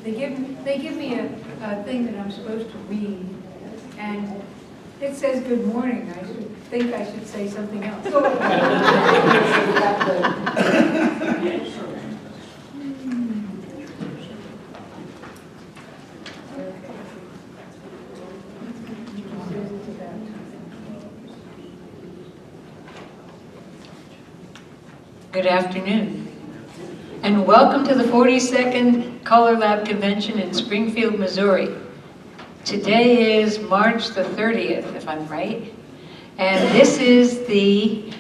They give me a thing that I'm supposed to read, and it says good morning. I think I should say something else. Good afternoon, and welcome to the 42nd CALLERLAB Convention in Springfield, Missouri. Today is March the 30th, if I'm right, and this is the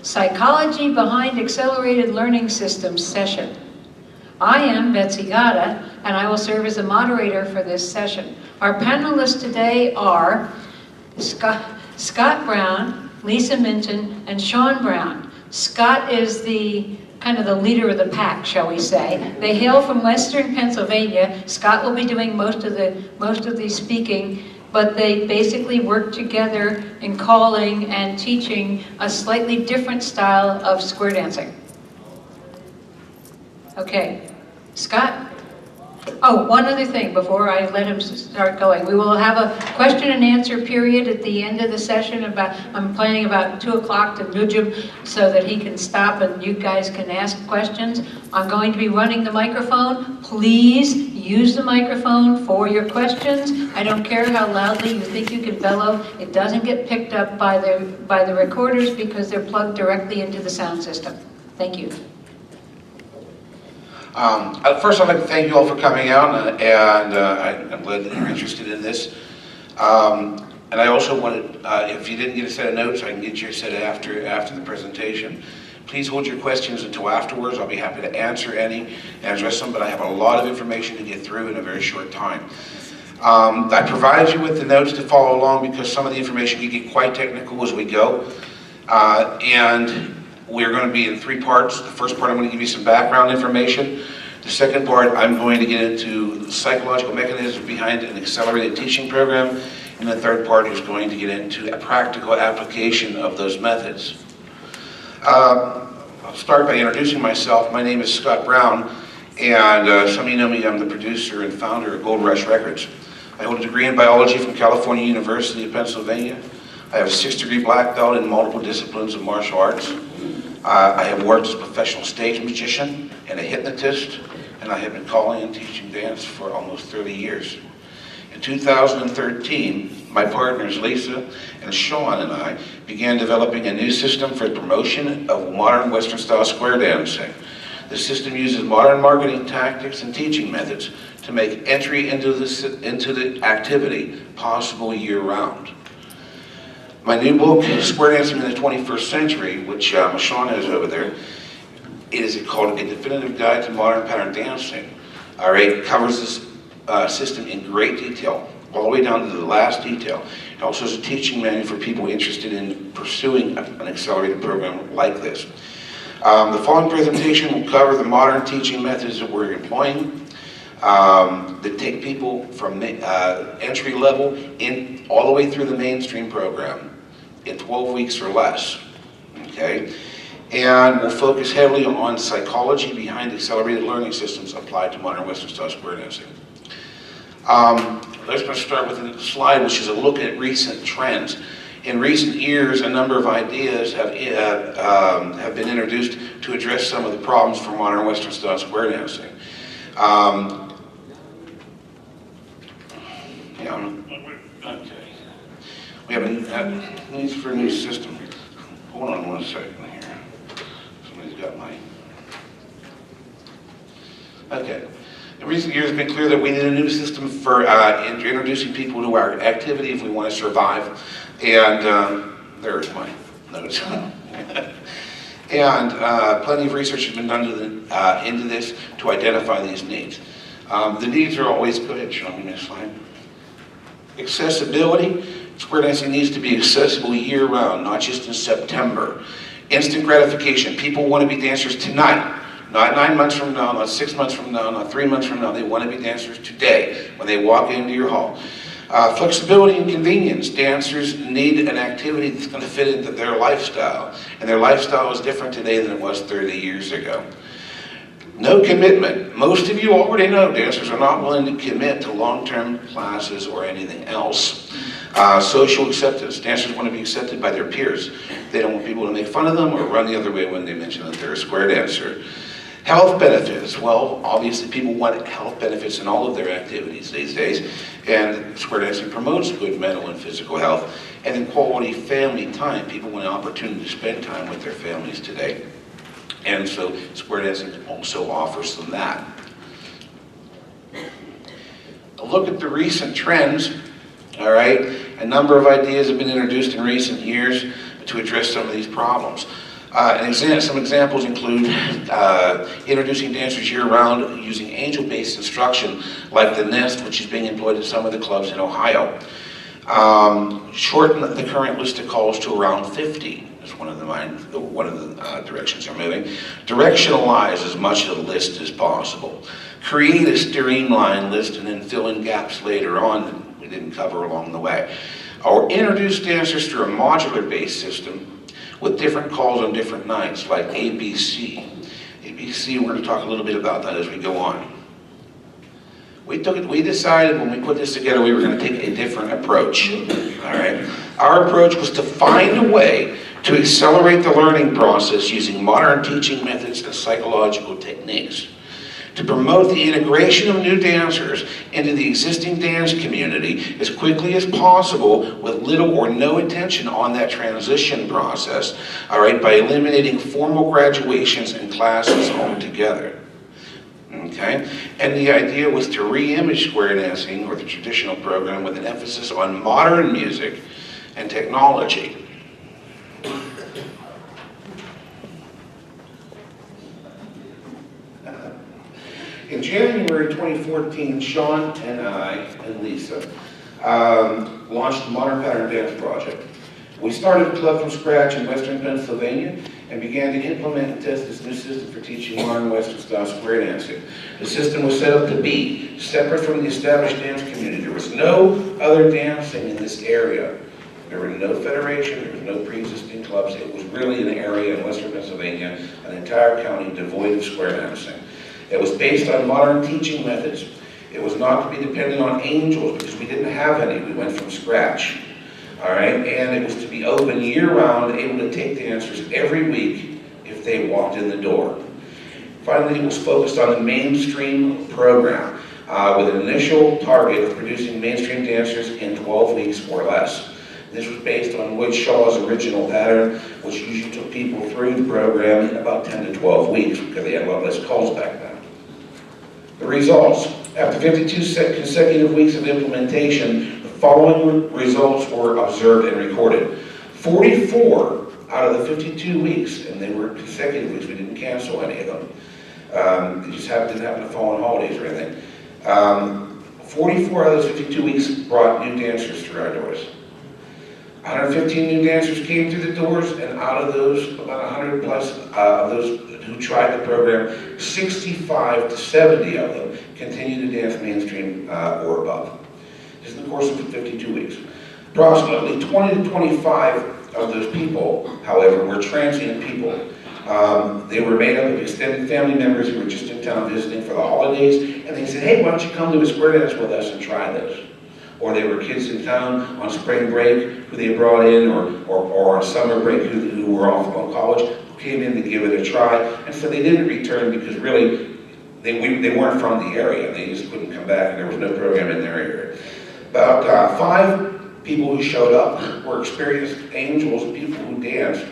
Psychology Behind Accelerated Learning Systems session. I am Betsy Gotta, and I will serve as a moderator for this session. Our panelists today are Scott Brown, Lisa Minton, and Shawn Brown. Scott is the kind of the leader of the pack, shall we say. They hail from Western Pennsylvania. Scott will be doing most of the speaking, but they basically work together in calling and teaching a slightly different style of square dancing. Okay, Scott? Oh, one other thing before I let him start going. We will have a question and answer period at the end of the session. I'm planning about 2 o'clock to nudge him so that he can stop and you guys can ask questions. I'm going to be running the microphone. Please use the microphone for your questions. I don't care how loudly you think you can bellow. It doesn't get picked up by the recorders because they're plugged directly into the sound system. Thank you. First, I'd like to thank you all for coming out, I'm glad that you're interested in this. And I also wanted, if you didn't get a set of notes, I can get you a set after the presentation. Please hold your questions until afterwards. I'll be happy to answer any and address them, but I have a lot of information to get through in a very short time. I provided you with the notes to follow along because some of the information can get quite technical as we go. And we're going to be in 3 parts. The first part, I'm going to give you some background information. The second part, I'm going to get into the psychological mechanisms behind an accelerated teaching program. And the third part is going to get into a practical application of those methods. I'll start by introducing myself. My name is Scott Brown, and some of you know me. I'm the producer and founder of Gold Rush Records. I hold a degree in biology from California University of Pennsylvania. I have a 6th-degree black belt in multiple disciplines of martial arts. I have worked as a professional stage magician and a hypnotist, and I have been calling and teaching dance for almost 30 years. In 2013, my partners Lisa and Shawn and I began developing a new system for the promotion of modern Western-style square dancing. The system uses modern marketing tactics and teaching methods to make entry into the activity possible year-round. My new book, Square Dancing in the 21st Century, which Shawn has over there, is called A Definitive Guide to Modern Pattern Dancing. All right, it covers this system in great detail, all the way down to the last detail. It also is a teaching manual for people interested in pursuing an accelerated program like this. The following presentation will cover the modern teaching methods that we're employing that take people from entry level all the way through the mainstream program in 12 weeks or less, okay? And we'll focus heavily on psychology behind accelerated learning systems applied to modern Western-style square dancing. Let's start with a slide which is a look at recent trends. In recent years, a number of ideas have been introduced to address some of the problems for modern Western-style square dancing. Okay. We have a need for a new system. Hold on 1 second here. Somebody's got my... Okay. In recent years, it's been clear that we need a new system for introducing people to our activity if we want to survive. And there's my notes. And plenty of research has been done into this to identify these needs. The needs are always, go ahead, show me next slide. Accessibility. Square dancing needs to be accessible year-round, not just in September. Instant gratification. People want to be dancers tonight, not 9 months from now, not 6 months from now, not 3 months from now. They want to be dancers today when they walk into your hall. Flexibility and convenience. Dancers need an activity that's going to fit into their lifestyle, and their lifestyle is different today than it was 30 years ago. No commitment. Most of you already know dancers are not willing to commit to long-term classes or anything else. Social acceptance. Dancers want to be accepted by their peers. They don't want people to make fun of them or run the other way when they mention that they're a square dancer. Health benefits. Well, obviously people want health benefits in all of their activities these days, and square dancing promotes good mental and physical health. And then quality family time. People want an opportunity to spend time with their families today. And so square dancing also offers them that. A look at the recent trends, all right? A number of ideas have been introduced in recent years to address some of these problems. Some examples include introducing dancers year-round using angel-based instruction like the Nest, which is being employed at some of the clubs in Ohio. Shorten the current list of calls to around 50. One of the directions they're moving. Directionalize as much of the list as possible. Create a streamlined list and then fill in gaps later on that we didn't cover along the way. Or introduce dancers through a modular-based system with different calls on different nights, like ABC. ABC, we're going to talk a little bit about that as we go on. We decided when we put this together we were going to take a different approach. All right. Our approach was to find a way to accelerate the learning process using modern teaching methods and psychological techniques, to promote the integration of new dancers into the existing dance community as quickly as possible with little or no attention on that transition process, all right, by eliminating formal graduations and classes altogether. Okay? And the idea was to re-image square dancing, or the traditional program, with an emphasis on modern music and technology. In January 2014, Shawn and I and Lisa launched the Modern Pattern Dance Project. We started a club from scratch in Western Pennsylvania and began to implement and test this new system for teaching modern Western style square dancing. The system was set up to be separate from the established dance community. There was no other dancing in this area. There were no federation, there was no pre-existing clubs. It was really an area in Western Pennsylvania, an entire county devoid of square dancing. It was based on modern teaching methods. It was not to be dependent on angels because we didn't have any. We went from scratch. All right, and it was to be open year-round, able to take dancers every week if they walked in the door. Finally, it was focused on the mainstream program with an initial target of producing mainstream dancers in 12 weeks or less. This was based on Wood Shaw's original pattern, which usually took people through the program in about 10 to 12 weeks because they had a lot less calls back then. The results: after 52 consecutive weeks of implementation, the following results were observed and recorded. 44 out of the 52 weeks, and they were consecutive weeks, we didn't cancel any of them. It just didn't happen to fall on holidays or anything. 44 out of those 52 weeks brought new dancers through our doors. 115 new dancers came through the doors, and out of those, about 100 plus of those who tried the program, 65 to 70 of them continued to dance mainstream or above. This is in the course of 52 weeks. Approximately 20 to 25 of those people, however, were transient people. They were made up of extended family members who were just in town visiting for the holidays, and they said, hey, why don't you come to a square dance with us and try this? Or they were kids in town on spring break who they brought in, or on summer break who were off on college, who came in to give it a try. And so they didn't return because really they weren't from the area. They just couldn't come back, and there was no program in their area. About 5 people who showed up were experienced angels, people who danced,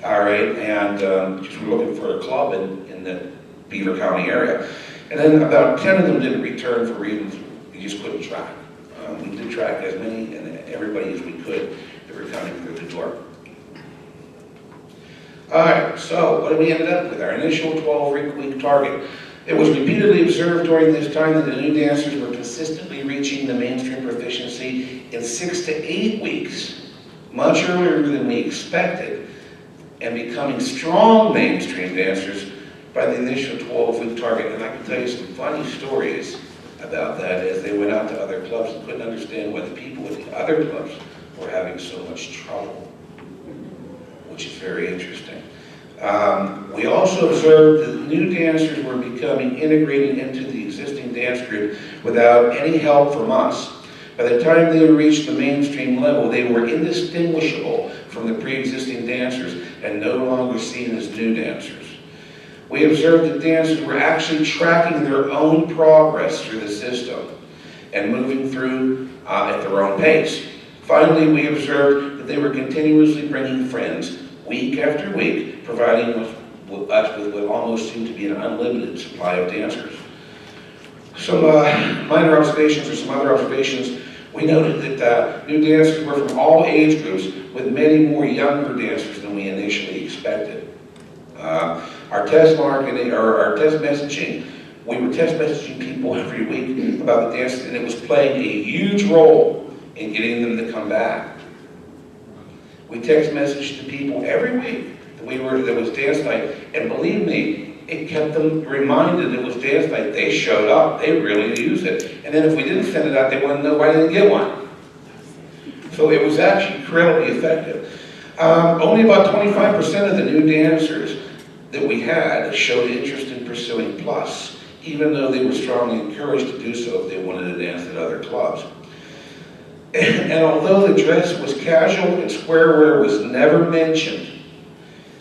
all right, and just were looking for a club in the Beaver County area. And then about 10 of them didn't return for reasons we just couldn't track. We did track as many and everybody as we could that were coming through the door. All right, so what did we end up with? Our initial 12-week target. It was repeatedly observed during this time that the new dancers were consistently reaching the mainstream proficiency in 6 to 8 weeks, much earlier than we expected, and becoming strong mainstream dancers by the initial 12-week target. And I can tell you some funny stories about that as they went out to other clubs and couldn't understand why the people with the other clubs were having so much trouble, which is very interesting. We also observed that new dancers were becoming integrated into the existing dance group without any help from us. By the time they reached the mainstream level, they were indistinguishable from the pre-existing dancers and no longer seen as new dancers. We observed that dancers were actually tracking their own progress through the system and moving through at their own pace. Finally, we observed that they were continuously bringing friends week after week, providing us with what almost seemed to be an unlimited supply of dancers. Some minor observations or some other observations, we noted that new dancers were from all age groups with many more younger dancers than we initially expected. Our test marketing, or our test messaging, we were test messaging people every week about the dance, and it was playing a huge role in getting them to come back. We text messaged to people every week that was dance night, and believe me, it kept them reminded it was dance night. They showed up, they really used it. And then if we didn't send it out, they wanted to know why they didn't get one. So it was actually incredibly effective. Only about 25% of the new dancers that we had showed interest in pursuing Plus, even though they were strongly encouraged to do so if they wanted to dance at other clubs. And although the dress was casual and square wear was never mentioned,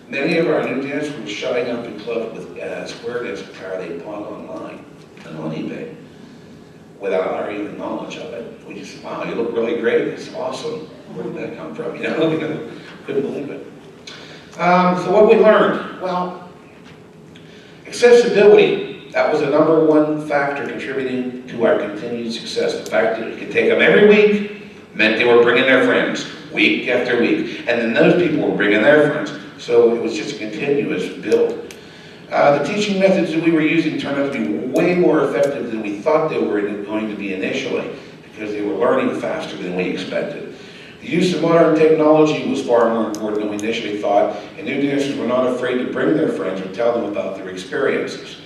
many of our new dancers were showing up in clubs with square dance attire they bought online and on eBay without our even knowledge of it. We just, wow, you look really great, it's awesome. Where did that come from? You know, we couldn't believe it. So what we learned? Well, accessibility, that was the #1 factor contributing to our continued success. The fact that we could take them every week meant they were bringing their friends week after week, and then those people were bringing their friends. So it was just a continuous build. The teaching methods that we were using turned out to be way more effective than we thought they were going to be initially, because they were learning faster than we expected. The use of modern technology was far more important than we initially thought, and new dancers were not afraid to bring their friends or tell them about their experiences.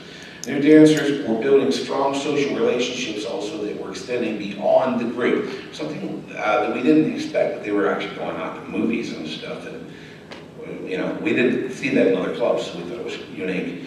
New dancers were building strong social relationships also that were extending beyond the group, something that we didn't expect, that they were actually going out to movies and stuff. And, you know, we didn't see that in other clubs, so we thought it was unique.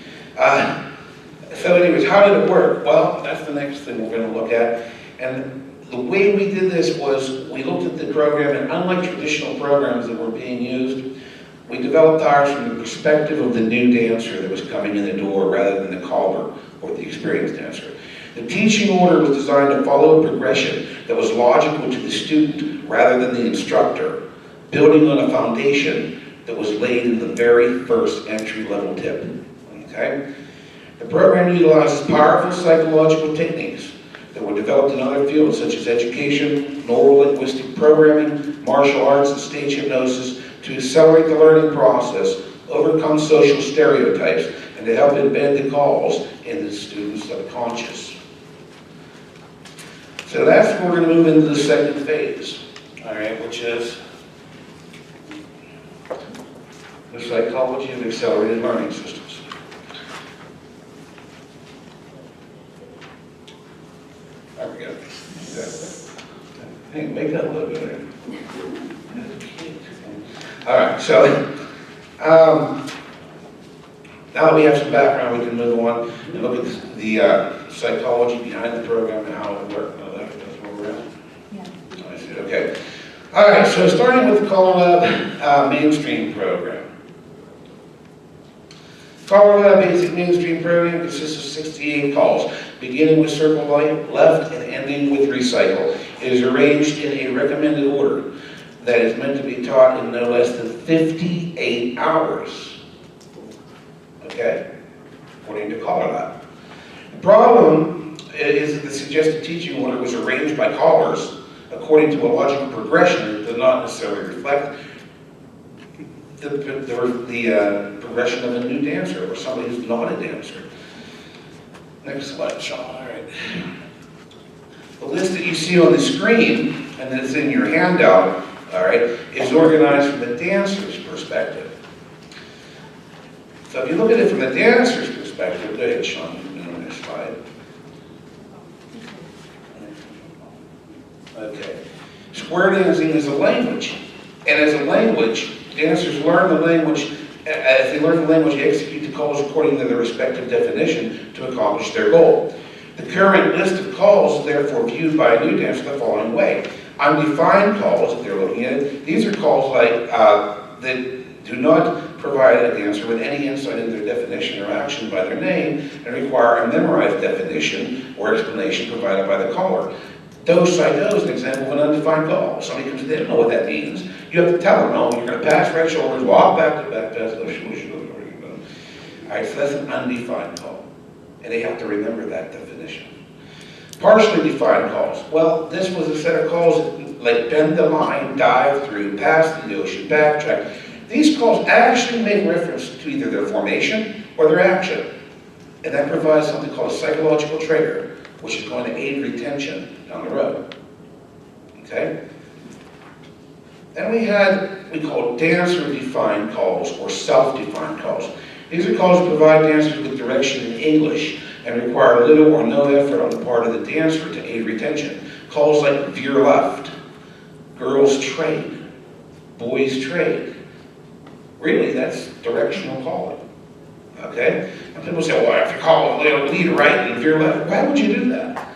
So anyways, how did it work? Well, that's the next thing we're going to look at. And the way we did this was we looked at the program, and unlike traditional programs that were being used, we developed ours from the perspective of the new dancer that was coming in the door rather than the caller or the experienced dancer. The teaching order was designed to follow a progression that was logical to the student rather than the instructor, building on a foundation that was laid in the very first entry-level tip. Okay? The program utilizes powerful psychological techniques that were developed in other fields such as education, neurolinguistic programming, martial arts, and stage hypnosis to accelerate the learning process, overcome social stereotypes, and to help embed the calls in the student's subconscious. So that's where we're going to move into the second phase, all right, which is the psychology of accelerated learning systems. There we go. Hey, make that a little bit. All right, so now that we have some background, we can move on and look at the psychology behind the program and how it works. Oh, that's where we're at? Yeah. I see, okay. All right, so starting with the CALLERLAB mainstream program. CALLERLAB basic mainstream program consists of 68 calls, beginning with circle left and ending with recycle. It is arranged in a recommended order that is meant to be taught in no less than 58 hours. Okay? According to CALLERLAB. The problem is that the suggested teaching order was arranged by callers according to a logical progression that does not necessarily reflect the progression of a new dancer or somebody who's not a dancer. Next slide, Shawn. All right. The list that you see on the screen and that's in your handout, all right, is organized from the dancer's perspective. So if you look at it from the dancer's perspective, go ahead, Shawn, on the next slide. Okay. Square dancing is a language, and as a language, dancers learn the language As they learn the language, they execute the calls according to their respective definition to accomplish their goal. The current list of calls is therefore viewed by a new dancer the following way. Undefined calls, if they're looking at it, these are calls like that do not provide a dancer with any insight into their definition or action by their name and require a memorized definition or explanation provided by the caller. Dos side dos is an example of an undefined call. Somebody comes in, they don't know what that means. You have to tell them, no, you're going to pass right shoulders, walk back to back, pass those shoulders. All right, so that's an undefined call. And they have to remember that definition. Partially defined calls. Well, this was a set of calls like bend the line, dive through, pass the ocean, backtrack. These calls actually make reference to either their formation or their action. And that provides something called a psychological trigger, which is going to aid retention down the road. Okay? Then we call dancer-defined calls or self-defined calls. These are calls that provide dancers with direction in English and require little or no effort on the part of the dancer to aid retention. Calls like veer left, girls trade, boys trade. Really, that's directional calling. Okay? And people say, well, if you call a lead right and veer left, why would you do that?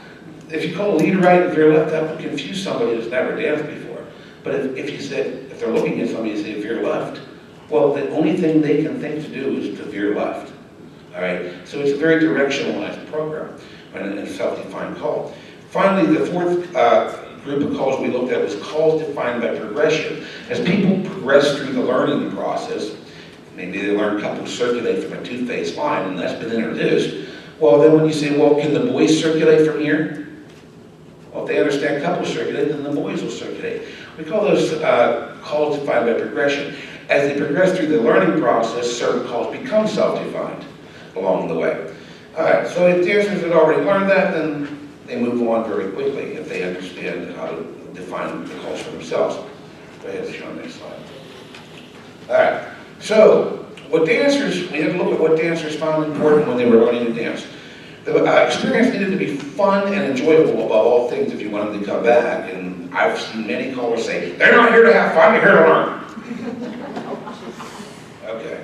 If you call a lead right and veer left, that would confuse somebody who's never danced before. But if they're looking at somebody and say veer left, well, the only thing they can think to do is to veer left. All right? So it's a very directionalized program and a self-defined call. Finally, the fourth group of calls we looked at was calls defined by progression. As people progress through the learning process, maybe they learn couples circulate from a two-phase line, and that's been introduced. Well, then when you say, well, can the boys circulate from here? Well, if they understand couples circulate, then the boys will circulate. We call those calls defined by progression. As they progress through the learning process, certain calls become self-defined along the way. All right, so if dancers had already learned that, then they move on very quickly if they understand how to define the calls for themselves. Go ahead, Shawn, next slide. All right, so we had to look at what dancers found important when they were learning to dance. The experience needed to be fun and enjoyable above all things if you want them to come back. And I've seen many callers say, they're not here to have fun, they're here to learn. Okay.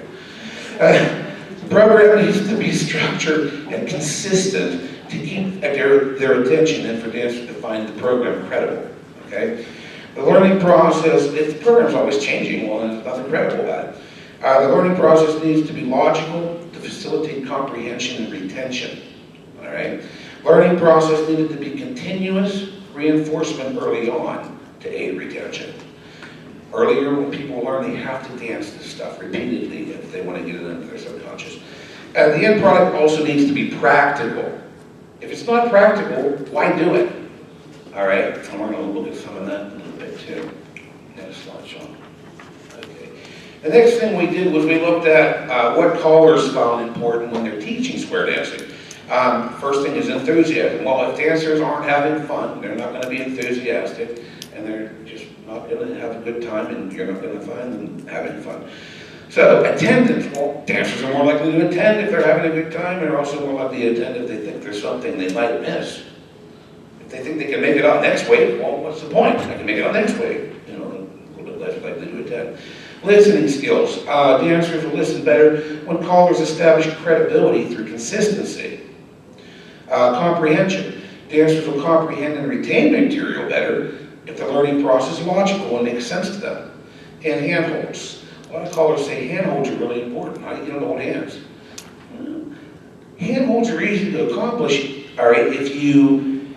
The program needs to be structured and consistent to keep their attention and for dancers to find the program credible. Okay? The learning process, if the program's always changing, well, then there's nothing credible about it. The learning process needs to be logical to facilitate comprehension and retention. All right? Learning process needed to be continuous reinforcement early on to aid retention. Earlier, when people learn, they have to dance this stuff repeatedly if they want to get it into their subconscious. And the end product also needs to be practical. If it's not practical, why do it? All right, and we're going to look at some of that in a little bit too. Next slide, Shawn. Okay. The next thing we did was we looked at what callers found important when they're teaching square dancing. First thing is enthusiasm. Well, if dancers aren't having fun, they're not going to be enthusiastic, and they're just not going to have a good time, and you're not going to find them having fun. So, attendance. Well, dancers are more likely to attend if they're having a good time, and they're also more likely to attend if they think there's something they might miss. If they think they can make it out next week, well, what's the point? I can make it out next week. You know, a little bit less likely to attend. Listening skills. Dancers will listen better when callers establish credibility through consistency. Comprehension. Dancers will comprehend and retain material better if the learning process is logical and makes sense to them. And handholds. A lot of callers say handholds are really important. How do you get them to hold hands? Handholds are easy to accomplish, all right, if you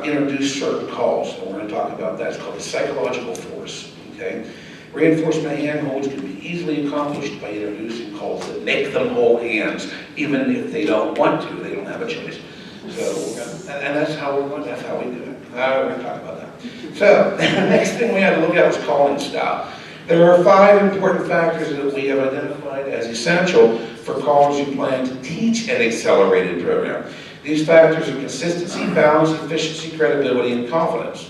introduce certain calls. And we're going to talk about that. It's called the psychological force. Okay? Reinforcement handholds can be easily accomplished by introducing calls that make them hold hands, even if they don't want to. They don't have a choice. So, and that's how we do it. We're going to talk about that. So, the next thing we had to look at was calling style. There are 5 important factors that we have identified as essential for callers who plan to teach an accelerated program. These factors are consistency, balance, efficiency, credibility, and confidence.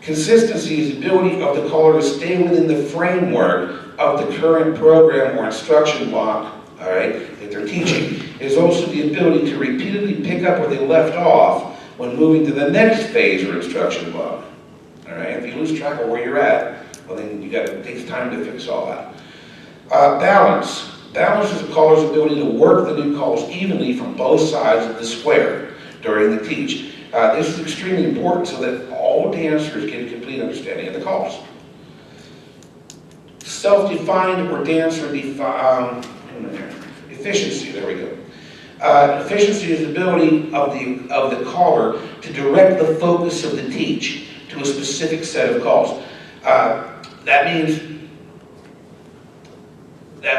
Consistency is the ability of the caller to stay within the framework of the current program or instruction block, all right, that they're teaching. It is also the ability to repeatedly pick up where they left off when moving to the next phase or instruction block. All right, if you lose track of where you're at, well then it takes time to fix all that. Balance. Balance is the caller's ability to work the new calls evenly from both sides of the square during the teach. This is extremely important so that all dancers get a complete understanding of the calls. Self-defined or dancer-defined efficiency, there we go. Efficiency is the ability of the caller to direct the focus of the teach to a specific set of calls. That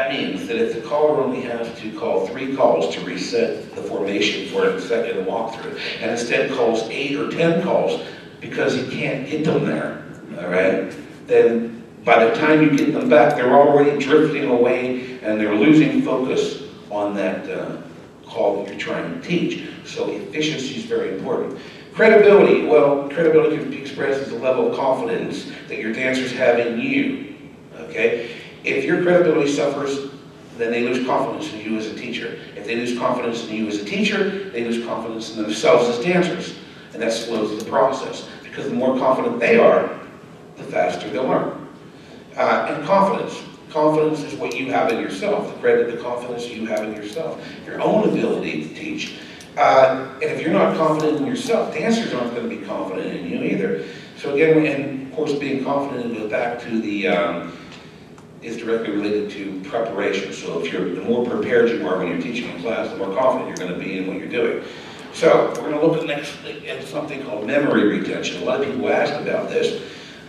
means that if the caller only has to call 3 calls to reset the formation for a second walkthrough, and instead calls 8 or 10 calls because he can't get them there, all right, then by the time you get them back, they're already drifting away and they're losing focus on that call that you're trying to teach. So efficiency is very important. Credibility, well, credibility can be expressed as a level of confidence that your dancers have in you, okay? If your credibility suffers, then they lose confidence in you as a teacher. If they lose confidence in you as a teacher, they lose confidence in themselves as dancers. And that slows the process, because the more confident they are, the faster they'll learn. And confidence. Confidence is what you have in yourself, the confidence you have in yourself, your own ability to teach. And if you're not confident in yourself, dancers aren't going to be confident in you either. So again, and of course being confident goes back to the, is directly related to preparation. So if the more prepared you are when you're teaching in class, the more confident you're going to be in what you're doing. So we're going to look at something called memory retention. A lot of people ask about this.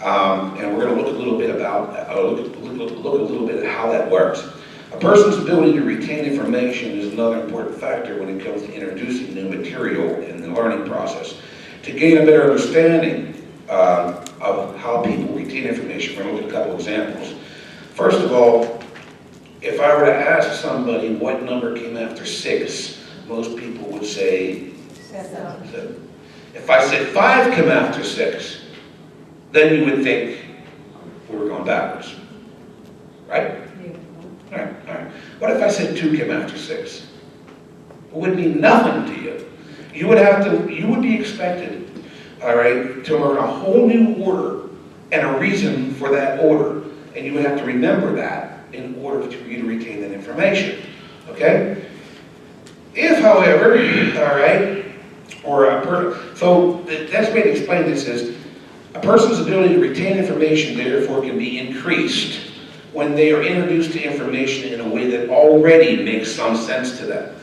And we're going to look a little bit about, look a little bit at how that works. A person's ability to retain information is another important factor when it comes to introducing new material in the learning process. To gain a better understanding of how people retain information, we're going to look at a couple examples. First of all, if I were to ask somebody what number came after 6, most people would say 7. If I said 5 came after 6, then you would think we were going backwards, right? Yeah. All right. What if I said 2 came after 6? It would mean nothing to you. You would be expected, all right, to learn a whole new order and a reason for that order, and you would have to remember that in order for you to retain that information, okay? If, however, all right, so the best way to explain this is, a person's ability to retain information, therefore, can be increased when they are introduced to information in a way that already makes some sense to them.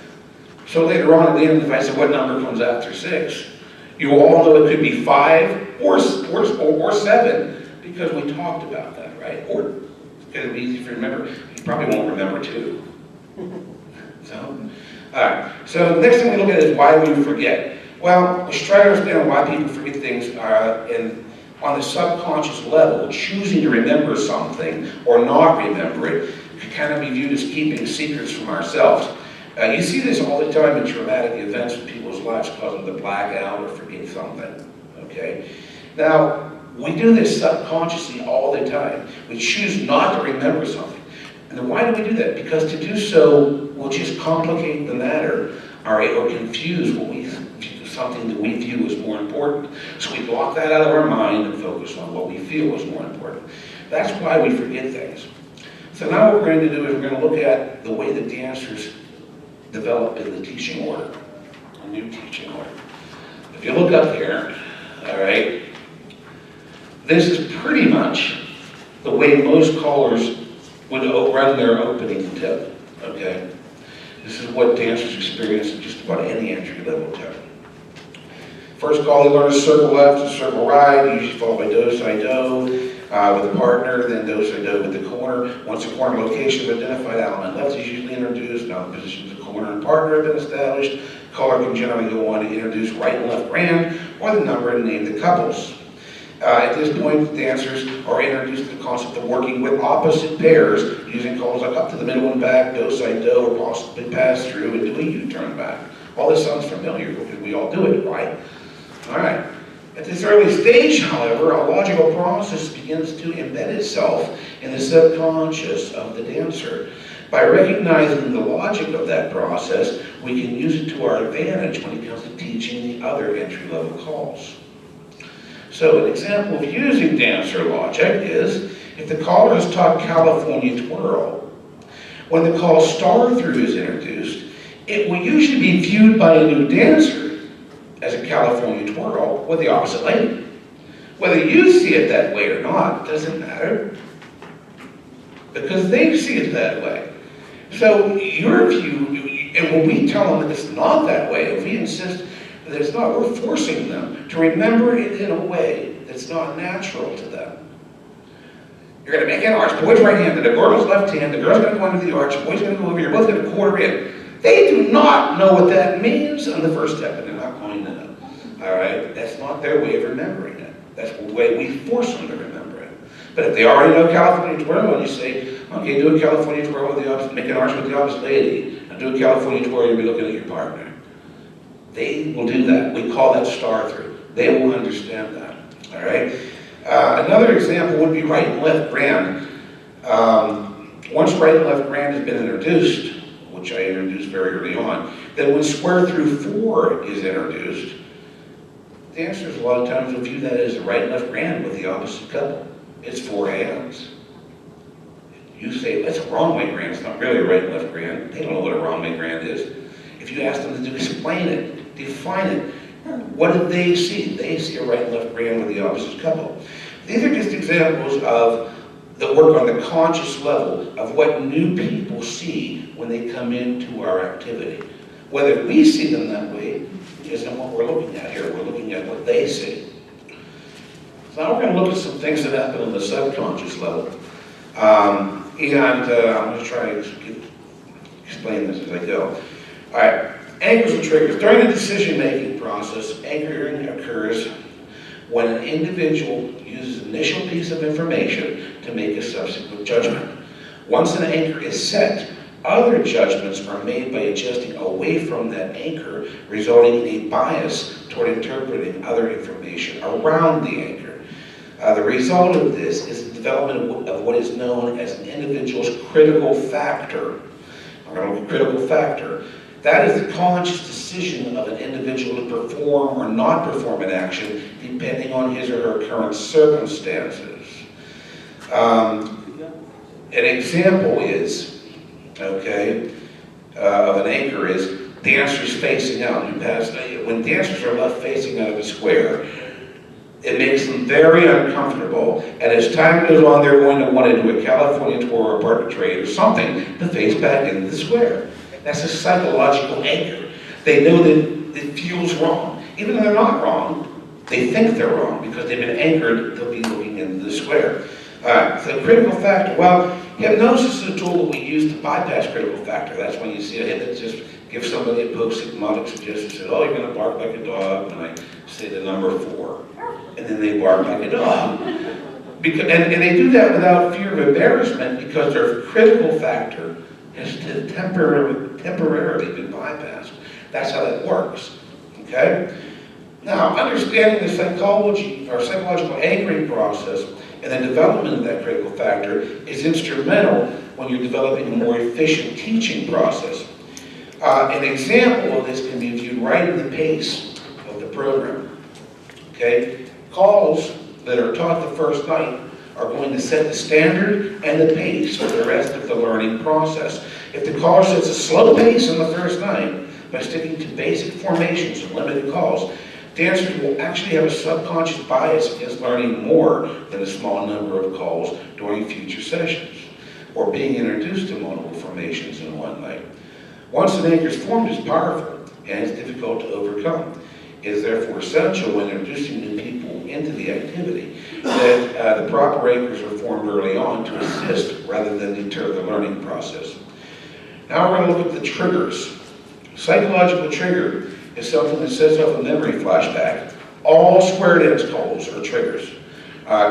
So later on at the end, if I say what number comes after 6, you all know it could be 5 or 7, because we talked about that, right? Or it's going to be easy to remember. You probably won't remember 2. So, all right. So the next thing we look at is why we forget. Well, we should try to understand why people forget things and on the subconscious level, choosing to remember something or not remember it can kind of be viewed as keeping secrets from ourselves. You see this all the time in traumatic events in people's lives, cause them to black out or forget something, okay? Now, we do this subconsciously all the time. We choose not to remember something. And then why do we do that? Because to do so will just complicate the matter, all right, or confuse something that we view as more important. So we block that out of our mind and focus on what we feel is more important. That's why we forget things. So now what we're going to do is we're going to look at the way that dancers develop in the teaching order, a new teaching order. If you look up here, all right, this is pretty much the way most callers would run their opening tip, okay? This is what dancers experience in just about any entry-level tip. First call, they learn a circle left and circle right, usually followed by do, side do, with a partner, then do, side do with the corner. Once the corner location is identified, element left is usually introduced. Now the positions of corner and partner have been established. Caller can generally go on to introduce right and left brand, or the number and name the couples. At this point, the dancers are introduced to the concept of working with opposite pairs, using calls like up to the middle and back, do, side do, or possibly pass through and do a U-turn back. All this sounds familiar because we all do it, right? All right. At this early stage, however, a logical process begins to embed itself in the subconscious of the dancer. By recognizing the logic of that process, we can use it to our advantage when it comes to teaching the other entry-level calls. So an example of using dancer logic is, if the caller has taught California Twirl, When the call star through is introduced, it will usually be viewed by a new dancer as a California twirl with the opposite lady. Whether you see it that way or not doesn't matter, because they see it that way. So your view, and when we tell them that it's not that way, if we insist that it's not, we're forcing them to remember it in a way that's not natural to them. You're going to make an arch, the boy's right hand, the girl's left hand, the girl's going to go under the arch, the boy's going to go over, you're both going to quarter in. They do not know what that means on the first step, and they're not going to know. All right? That's not their way of remembering it. That's the way we force them to remember it. But if they already know California twirl, and you say, okay, do a California twirl with the opposite, make an arch with the opposite lady, and do a California twirl, you'll be looking at your partner. They will do that. We call that star through. They will understand that. All right? Another example would be right and left grand. Once right and left grand has been introduced, which I introduced very early on, then when square through 4 is introduced, dancers a lot of times will view that as a right and left grand with the opposite couple. It's 4 hands. You say, that's a wrong way grand. It's not really a right and left grand. They don't know what a wrong way grand is. If you ask them to explain it, define it, what do they see? They see a right and left grand with the opposite couple. These are just examples of the work on the conscious level of what new people see when they come into our activity. Whether we see them that way isn't what we're looking at here. We're looking at what they see. So now we're going to look at some things that happen on the subconscious level. I'm going to try to explain this as I go. All right, anchors and triggers. During the decision-making process, anchoring occurs when an individual uses an initial piece of information to make a subsequent judgment. Once an anchor is set, other judgments are made by adjusting away from that anchor, resulting in a bias toward interpreting other information around the anchor. The result of this is the development of what is known as an individual's critical factor. We're going to look at critical factor. That is the conscious decision of an individual to perform or not perform an action depending on his or her current circumstances. An example is, okay, of an anchor is dancers facing out. When dancers are left facing out of a square, it makes them very uncomfortable, and as time goes on, they're going to want to do a California twirl or partner trade or something to face back into the square. That's a psychological anchor. They know that it feels wrong. Even though they're not wrong, they think they're wrong because they've been anchored, they'll be looking into the square. So critical factor, well, hypnosis is a tool that we use to bypass critical factor. That's when you see a hypnotist give somebody a post-hypnotic suggestion, say, oh, you're going to bark like a dog, and I say the number 4. And then they bark like a dog. And they do that without fear of embarrassment because their critical factor has temporarily been bypassed. That's how that works, okay? Now, understanding the psychology or psychological anchoring process and the development of that critical factor is instrumental when you're developing a more efficient teaching process. An example of this can be viewed right in the pace of the program, okay? Calls that are taught the first night are going to set the standard and the pace for the rest of the learning process. If the caller sets a slow pace on the first night by sticking to basic formations and limited calls, dancers will actually have a subconscious bias against learning more than a small number of calls during future sessions, or being introduced to multiple formations in one night. Once an anchor is formed, it's powerful and it's difficult to overcome. It is therefore essential when introducing new people into the activity that the proper anchors are formed early on to assist rather than deter the learning process. Now we're going to look at the triggers. Psychological trigger is something that sets off a memory flashback. All square dance calls are triggers.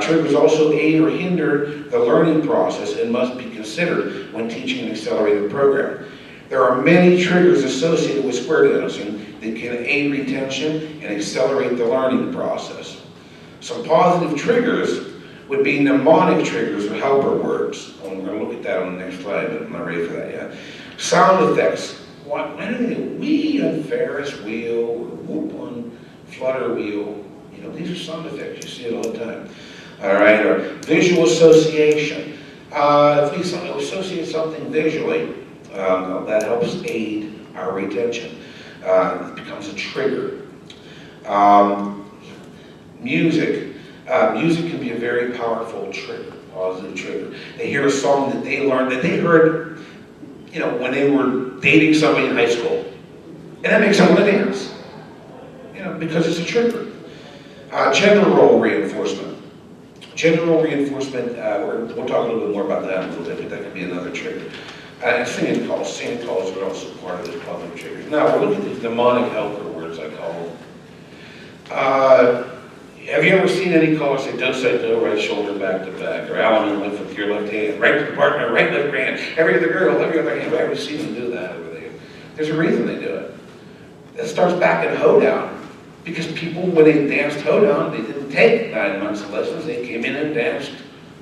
Triggers also aid or hinder the learning process and must be considered when teaching an accelerated program. There are many triggers associated with square dancing that can aid retention and accelerate the learning process. Some positive triggers would be mnemonic triggers or helper words. We're going to look at that on the next slide, but I'm not ready for that yet. Sound effects. When are they? Wee on Ferris wheel, or whoop on flutter wheel. You know, these are sound effects. You see it all the time. All right, or visual association. If we associate something visually, that helps aid our retention. It becomes a trigger. Music. Music can be a very powerful trigger, positive trigger. They hear a song that they learned, that they heard, you know, when they were dating somebody in high school. And that makes them want to dance. You know, because it's a trigger. Gender role reinforcement. Gender role reinforcement, we'll talk a little bit more about that in a little bit, but that could be another trigger. And singing calls. Singing calls are also part of this positive triggers. Now, we're looking at these mnemonic helper words, I call them. Have you ever seen any caller say, don't say no, right shoulder back to back, or Alan lift with your left hand, right to the partner, right left hand, every other girl, every other hand? Have I ever seen them do that over there? There's a reason they do it. It starts back at hoedown, because people, when they danced hoedown, they didn't take 9 months of lessons, they came in and danced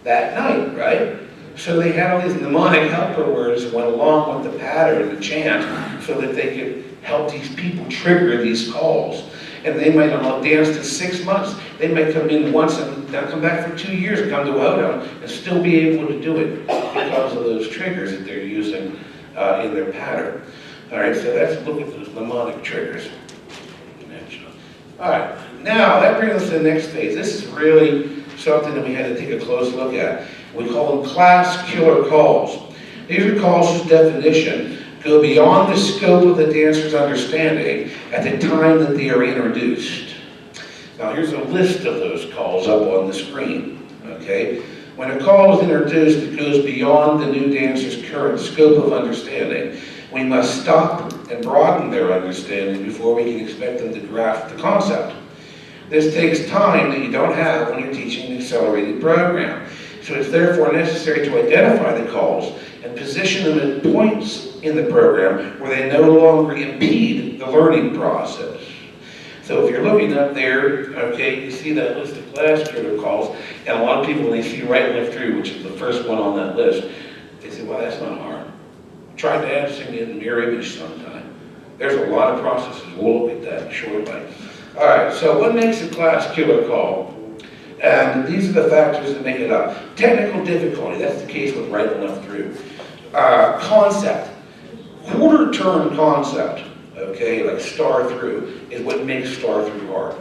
that night, right? So they had all these mnemonic helper words that went along with the pattern, the chant, so that they could help these people trigger these calls. And they might have danced in 6 months. They might come in once and then come back for 2 years and come to hoedown and still be able to do it because of those triggers that they're using in their pattern. All right, so let's look at those mnemonic triggers. All right, now that brings us to the next phase. This is really something that we had to take a close look at. We call them class killer calls. These are calls whose definition go beyond the scope of the dancer's understanding at the time that they are introduced. Now here's a list of those calls up on the screen, okay? When a call is introduced that goes beyond the new dancer's current scope of understanding, we must stop and broaden their understanding before we can expect them to grasp the concept. This takes time that you don't have when you're teaching an accelerated program. So it's therefore necessary to identify the calls and position them at points in the program where they no longer impede the learning process. So if you're looking up there, okay, you see that list of class killer calls, and a lot of people, when they see right left through, which is the first one on that list, they say, well, that's not hard. Try dancing in the mirror image sometime. There's a lot of processes. We'll look at that shortly. All right, so what makes a class killer call? And these are the factors that make it up. Technical difficulty, that's the case with right and left through. Concept, quarter turn concept, okay, like star through, is what makes star through hard.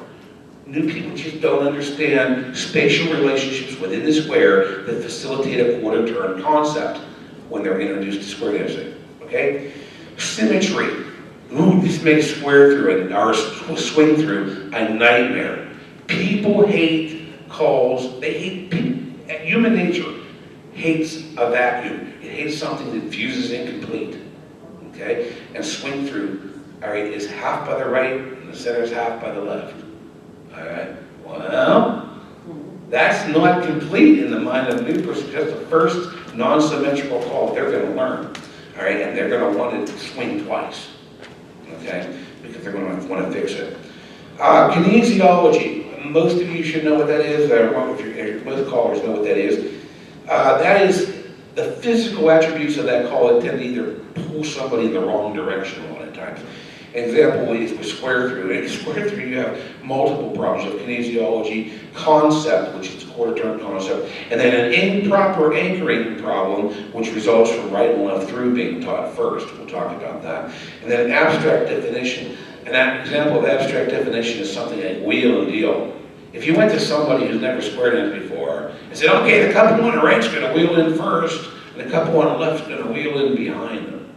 New people just don't understand spatial relationships within the square that facilitate a quarter turn concept when they're introduced to square dancing, okay? Symmetry, ooh, this makes square through or swing through a nightmare. People hate calls, they hate, human nature hates a vacuum. It hates something that fuses incomplete, okay? And swing through, all right, is half by the right and the center is half by the left, all right? Well, that's not complete in the mind of a new person. That's the first non-symmetrical call they're going to learn, all right? And they're going to want to swing twice, okay? Because they're going to want to fix it. Kinesiology. Most of you should know what that is, most callers know what that is. That is the physical attributes of that call that tend to either pull somebody in the wrong direction a lot of times. An example is with square through. In square through, you have multiple problems of kinesiology, concept, which is quarter turn concept, and then an improper anchoring problem, which results from right and left through being taught first. We'll talk about that. And then an abstract definition. An example of abstract definition is something like wheel and deal. If you went to somebody who's never square danced before and said, okay, the couple on the right's going to wheel in first, and the couple on the left's going to wheel in behind them,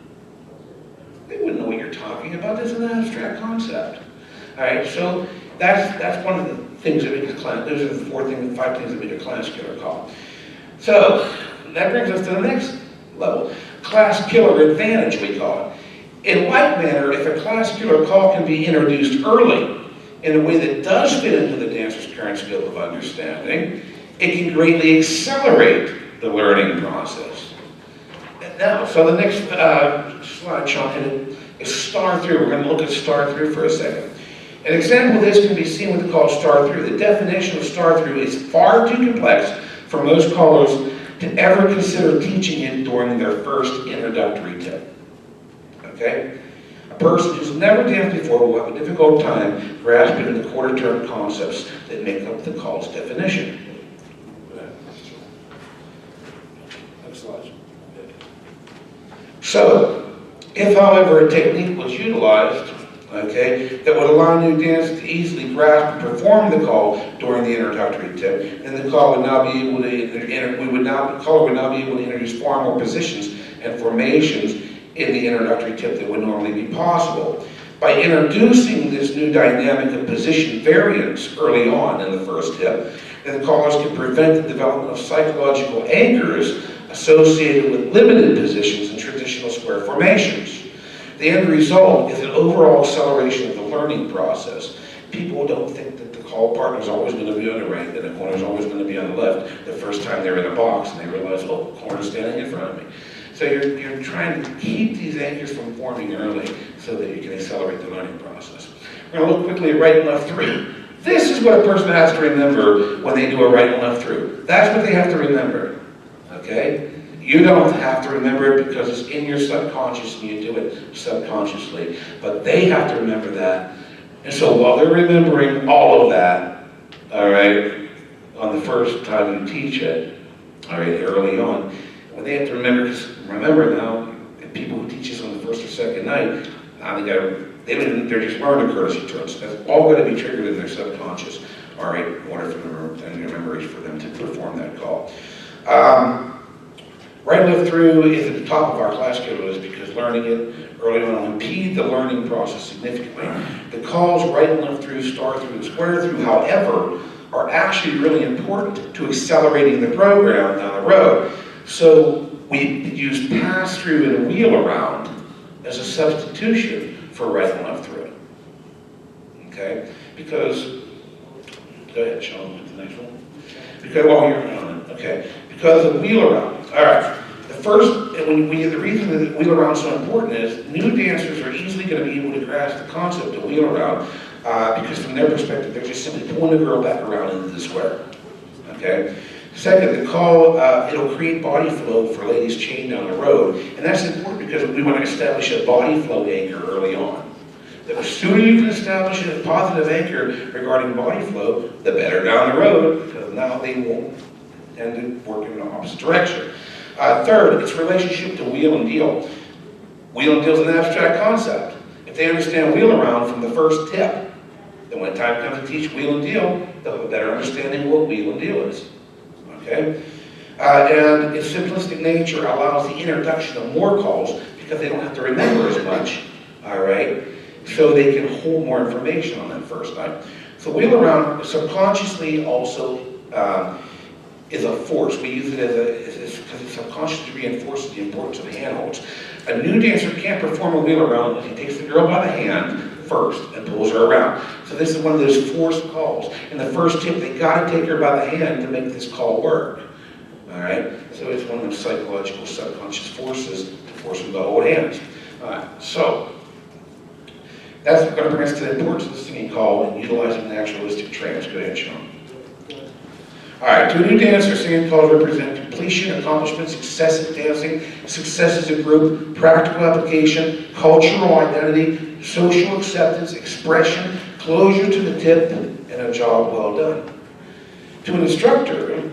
they wouldn't know what you're talking about. That's an abstract concept. All right, so that's one of the things that make a class. Those are the 5 things that make a class killer call. So that brings us to the next level. Class killer advantage, we call it. In like manner, if a class killer call can be introduced early in a way that does fit into the dancer's current scope of understanding, it can greatly accelerate the learning process. Now, so the next slide, Shawn, is star through. We're going to look at star through for a second. An example of this can be seen with the call star through. The definition of star through is far too complex for most callers to ever consider teaching it during their first introductory tip. Okay? A person who's never danced before will have a difficult time grasping the quarter turn concepts that make up the call's definition. So, if however a technique was utilized, okay, that would allow new dancers to easily grasp and perform the call during the introductory tip, then the call would now be able to, the caller would now be able to introduce far more positions and formations in the introductory tip that would normally be possible. By introducing this new dynamic of position variance early on in the first tip, then the callers can prevent the development of psychological anchors associated with limited positions in traditional square formations. The end result is an overall acceleration of the learning process. People don't think that the call partner is always going to be on the right and the corner is always going to be on the left the first time they're in a box and they realize, oh, the corner's standing in front of me. So you're trying to keep these anchors from forming early so that you can accelerate the learning process. We're going to look quickly at right and left through. This is what a person has to remember when they do a right and left through. That's what they have to remember, okay? You don't have to remember it because it's in your subconscious and you do it subconsciously. But they have to remember that. And so while they're remembering all of that, all right, on the first time you teach it, all right, early on, what they have to remember, because remember now, people who teach this on the first or second night, now they're just learning courtesy turns. That's all going to be triggered in their subconscious, all right, in order for them and their memories for them to perform that call. Right and left through is at the top of our class schedule is because learning it early on will impede the learning process significantly. The calls right and left through, star through, and square through, however, are actually really important to accelerating the program down the road. So we use pass through and wheel around as a substitution for right and left through. Okay? Because, go ahead, Shawn, with the next one. Because, well, you're on it. Okay. Because of wheel around. All right. The reason that wheel around is so important is new dancers are easily going to be able to grasp the concept of wheel around because from their perspective, they're just simply pulling the girl back around into the square. Okay. Second, the call, it'll create body flow for ladies chained down the road. And that's important because we want to establish a body flow anchor early on. The sooner you can establish a positive anchor regarding body flow, the better down the road, because now they won't tend to work in the opposite direction. Third, its relationship to wheel and deal. Wheel and deal is an abstract concept. If they understand wheel around from the first tip, then when time comes to teach wheel and deal, they'll have a better understanding of what wheel and deal is. Okay? And its simplistic nature allows the introduction of more calls because they don't have to remember as much, all right? So they can hold more information on that first night. So wheel around subconsciously also is a force. We use it because it subconsciously reinforces the importance of handholds. A new dancer can't perform a wheel around if he takes the girl by the hand first and pulls her around. So this is one of those forced calls. In the first tip, they got to take her by the hand to make this call work. All right? So it's one of those psychological subconscious forces to force them to hold hands. All right, so that's going to bring us to the importance of the singing call and utilizing naturalistic trance. Go ahead, Shawn. All right, to a new dancer, singing calls represent completion, accomplishment, success in dancing, success as a group, practical application, cultural identity, social acceptance, expression, closure to the tip, and a job well done. To an instructor,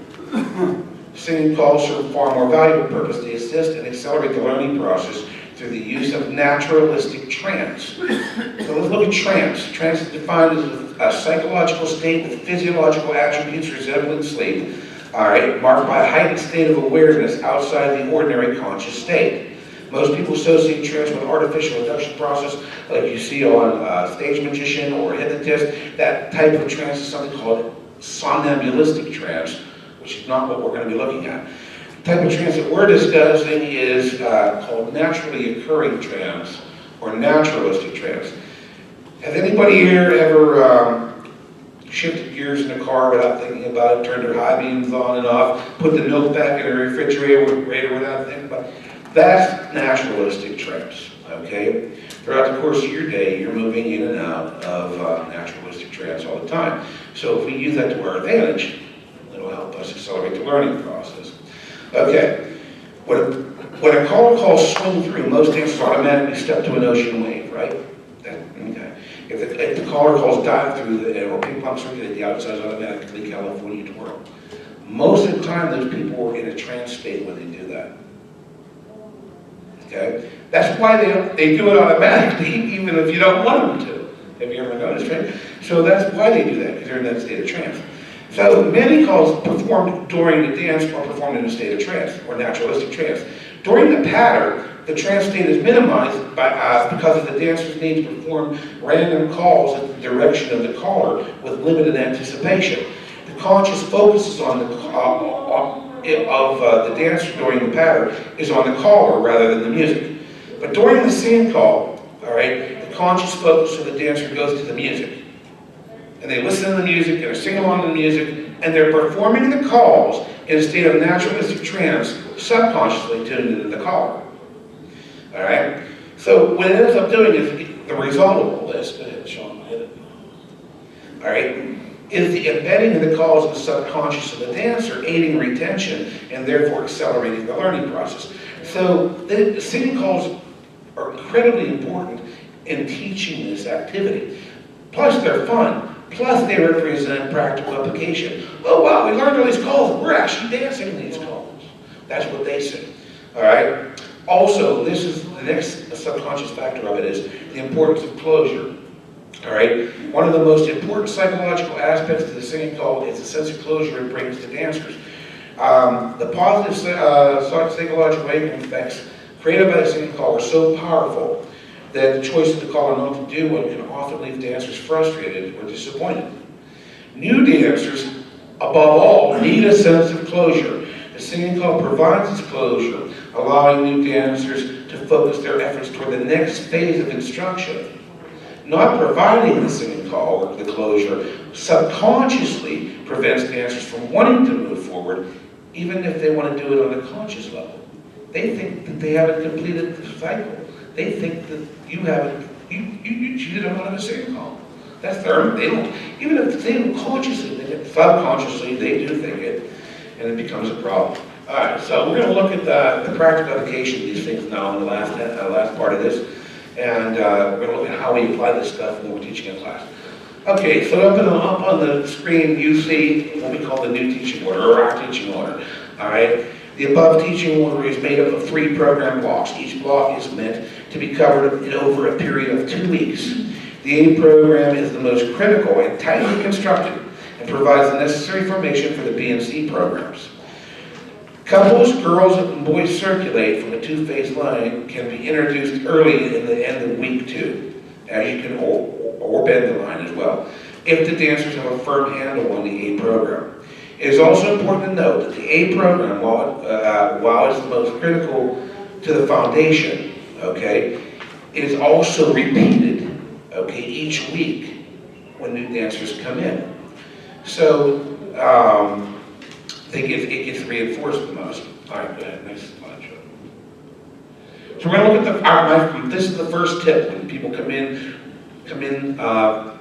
singing calls serve a far more valuable purpose. They assist and accelerate the learning process through the use of naturalistic trance. So let's look at trance. Trance is defined as a psychological state with physiological attributes resembling sleep, all right, marked by a heightened state of awareness outside the ordinary conscious state. Most people associate trance with artificial induction process like you see on Stage Magician or Hypnotist. That type of trance is something called somnambulistic trance, which is not what we're going to be looking at. The type of trance that we're discussing is called naturally occurring trance or naturalistic trance. Has anybody here ever shifted gears in a car without thinking about it, turned their high beams on and off, put the milk back in the refrigerator without thinking about it? That's naturalistic trance, okay? Throughout the course of your day, you're moving in and out of naturalistic trance all the time. So if we use that to our advantage, it'll help us accelerate the learning process. Okay, when a caller calls swing through, most dancers automatically step to an ocean wave, right? Okay. If the caller calls dive through or ping pong circuit at the outside, automatically California twirl. Most of the time, those people are in a trance state when they do that. Okay? That's why they do it automatically, even if you don't want them to. Have you ever noticed, right? So that's why they do that, because they're in that state of trance. So many calls performed during the dance are performed in a state of trance, or naturalistic trance. During the pattern, the trance state is minimized because the dancers need to perform random calls in the direction of the caller with limited anticipation. The conscious focus on the the dancer during the pattern is on the caller rather than the music. But during the sing call, all right, the conscious focus of the dancer goes to the music. And they listen to the music, and they sing along to the music, and they're performing the calls in a state of naturalistic trance, subconsciously tuned into the caller. All right? So what it ends up doing is, the result of all this, go ahead, Shawn, hit it. All right, is the embedding of the calls in the subconscious of the dancer, aiding retention, and therefore accelerating the learning process. So the singing calls are incredibly important in teaching this activity. Plus, they're fun. Plus, they represent practical application. Oh, wow, we learned all these calls. We're actually dancing these calls. That's what they say. All right? Also, this is the next subconscious factor of it is the importance of closure. All right? One of the most important psychological aspects of the singing call is the sense of closure it brings to dancers. The positive psychological effects created by the singing call are so powerful that the choice of the caller not to do one can often leave dancers frustrated or disappointed. New dancers, above all, need a sense of closure. The singing call provides this closure, allowing new dancers to focus their efforts toward the next phase of instruction. Not providing the singing call or the closure subconsciously prevents dancers from wanting to move forward, even if they want to do it on a conscious level. They think that they haven't completed the cycle. They think that you haven't, you cheated them out of a singing call. That's their, they don't, even if they don't consciously think it, subconsciously they do think it, and it becomes a problem. All right, so we're going to look at the practical application of these things now in the last part of this, and we're going to look at how we apply this stuff when we're teaching in class. Okay, so up on the screen you see what we call the new teaching order, or our teaching order. All right. The above teaching order is made up of 3 program blocks. Each block is meant to be covered in over a period of 2 weeks. The A program is the most critical and tightly constructed and provides the necessary information for the B and C programs. Couples, girls, and boys circulate from a 2-phase line can be introduced early in the end of week 2, as you can, or bend the line as well, if the dancers have a firm handle on the A program. It is also important to note that the A program, while it's the most critical to the foundation, okay, is also repeated, okay, each week when new dancers come in. So it gets reinforced the most. All right, go ahead, next slide. So we're going to look at this is the first tip when people come in,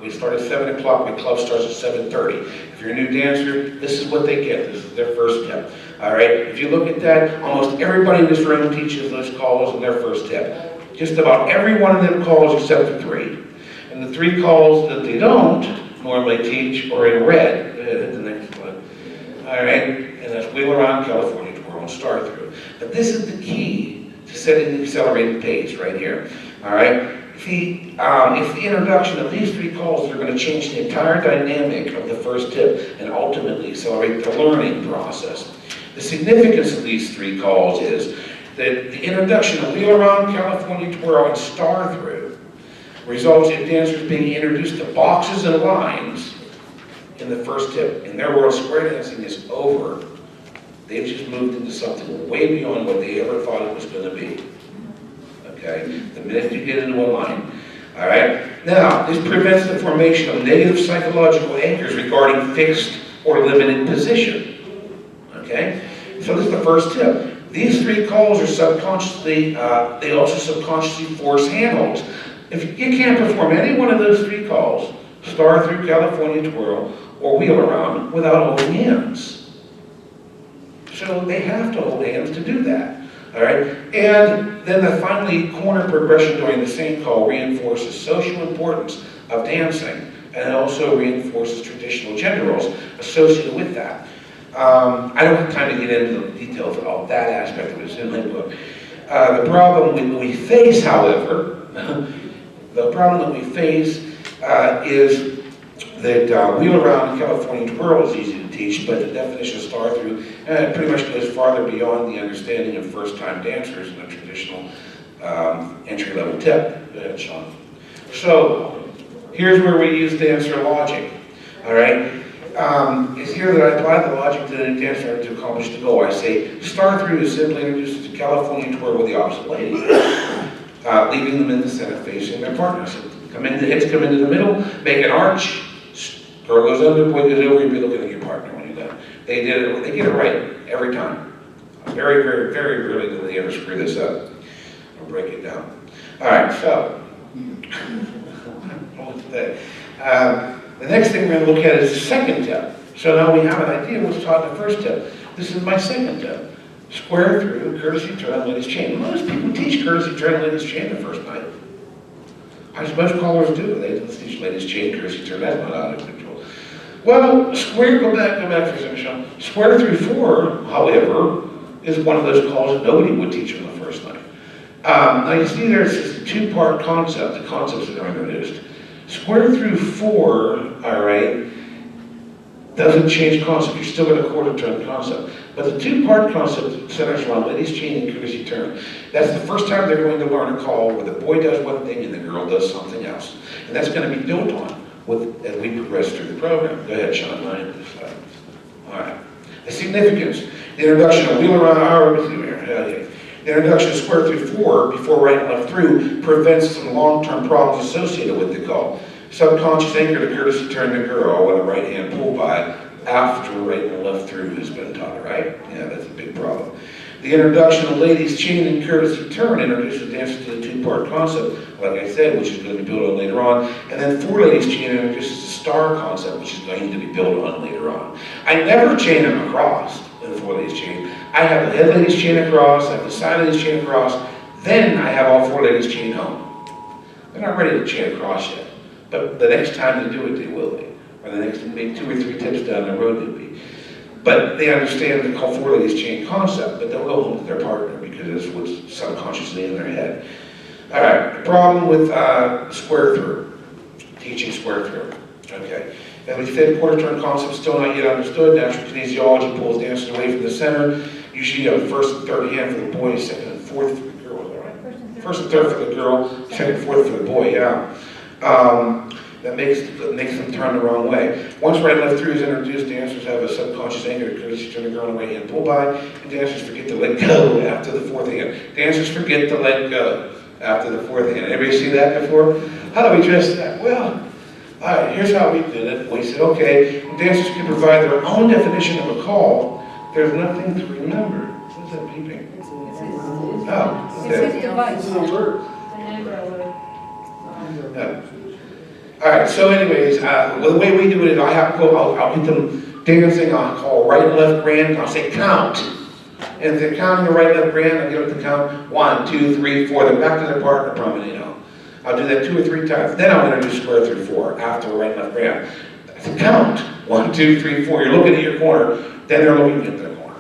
we start at 7 o'clock, my club starts at 7:30. If you're a new dancer, this is what they get. This is their first tip. All right, if you look at that, almost everybody in this room teaches those calls in their first tip. Just about every one of them calls except for 3. And the 3 calls that they don't normally teach are in red. Hit the next one. All right, and that's Wheel Around California Twirl and Star Through. But this is the key to setting the accelerated pace right here. All right. It's the introduction of these 3 calls that are going to change the entire dynamic of the first tip and ultimately accelerate the learning process. The significance of these 3 calls is that the introduction of Wheel Around, California Twirl, and Star Through results in dancers being introduced to boxes and lines in the first tip. In their world, square dancing is over. They've just moved into something way beyond what they ever thought it was going to be. Okay, the minute you get into a line. All right, now this prevents the formation of negative psychological anchors regarding fixed or limited position. Okay, so this is the first tip. These 3 calls are subconsciously, they also subconsciously force handholds. If you can't perform any one of those 3 calls, Star Through, California Twirl, or Wheel Around, without holding hands. So they have to hold hands to do that. All right, and then the finally corner progression during the same call reinforces social importance of dancing, and it also reinforces traditional gender roles associated with that. I don't have time to get into the details of that aspect of it. It's in my book. The problem we face, however, the problem that we face is that wheel around California twirl is easy to teach, but the definition of star through pretty much goes farther beyond the understanding of first-time dancers in a traditional entry-level tip. Go ahead, Shawn. So, here's where we use dancer logic, all right? It's here that I apply the logic to the dancer to accomplish the goal. I say, star through is simply introduced to California twirl with the opposite lady, leaving them in the center facing their partner. So hips come into the middle, make an arch, girl goes under, boy goes over, you'll be looking at your partner when you're done. They get it right every time. Very, very, very rarely do they ever screw this up. I'll break it down. All right, so, the next thing we're going to look at is the second tip. So now we have an idea of what's taught in the first tip. This is my second tip. Square through, courtesy turn, ladies chain. Most people teach courtesy turn, ladies chain the first night. As most callers do. They teach ladies chain, courtesy turn. That's not out of control. Well, square, go back for a second, Shawn. Square through 4, however, is one of those calls that nobody would teach on the first night. Now you see there's this two-part concept, the concepts that are introduced. Square through 4, all right, doesn't change concept. You're still in a quarter turn concept. But the two-part concept centers around ladies chain and courtesy turn. That's the first time they're going to learn a call where the boy does one thing and the girl does something else. And that's going to be built on as we progress through the program. Go ahead, Shawn. All right. The significance. The introduction of wheel around our, the introduction of square through 4 before right and left through prevents some long-term problems associated with the call. Subconscious anchor to courtesy turn the girl with a right hand pull by after right and left through has been taught, right? Yeah, that's a big problem. The introduction of ladies chain and courtesy turn introduces dancers to the two-part concept, like I said, which is going to be built on later on. And then 4 ladies chain introduces the star concept, which is going to be built on later on. I never chain them across in the 4 ladies chain. I have the head ladies chain across, I have the side ladies chain across, then I have all 4 ladies chain home. They're not ready to chain across yet, but the next time they do it, they will be. Or the next, maybe 2 or 3 tips down the road, they'll be. But they understand the call 4 ladies chain concept, but they'll go home with their partner because that's what's subconsciously in their head. All right, the problem with square through, teaching square through. Okay, and we said quarter turn concept still not yet understood. Natural kinesiology pulls dancers away from the center. Usually you have first and third hand for the boy, second and fourth for the girl. Is that right? First and third for the girl, second and fourth for the boy. Yeah. That makes them turn the wrong way. Once right and left through is introduced, dancers have a subconscious anchor to courtesy turn the girl on the right hand pull by, and dancers forget to let go after the 4th hand. Dancers forget to let go after the 4th hand. Anybody see that before? How do we address that? Well, all right, here's how we did it. We said, okay, dancers can provide their own definition of a call. There's nothing to remember. What's that beeping? Oh, okay. It's his device. All right, so anyways, the way we do it is I'll get them dancing, I'll call right and left grand, I'll say count. And if they're counting the right and left grand, I'll get them to count 1, 2, 3, 4, they're back to their partner promenade. I'll do that 2 or 3 times. Then I'll introduce square through 4 after the right and left grand. I say count 1, 2, 3, 4. You're looking at your corner, then they're looking at their corner.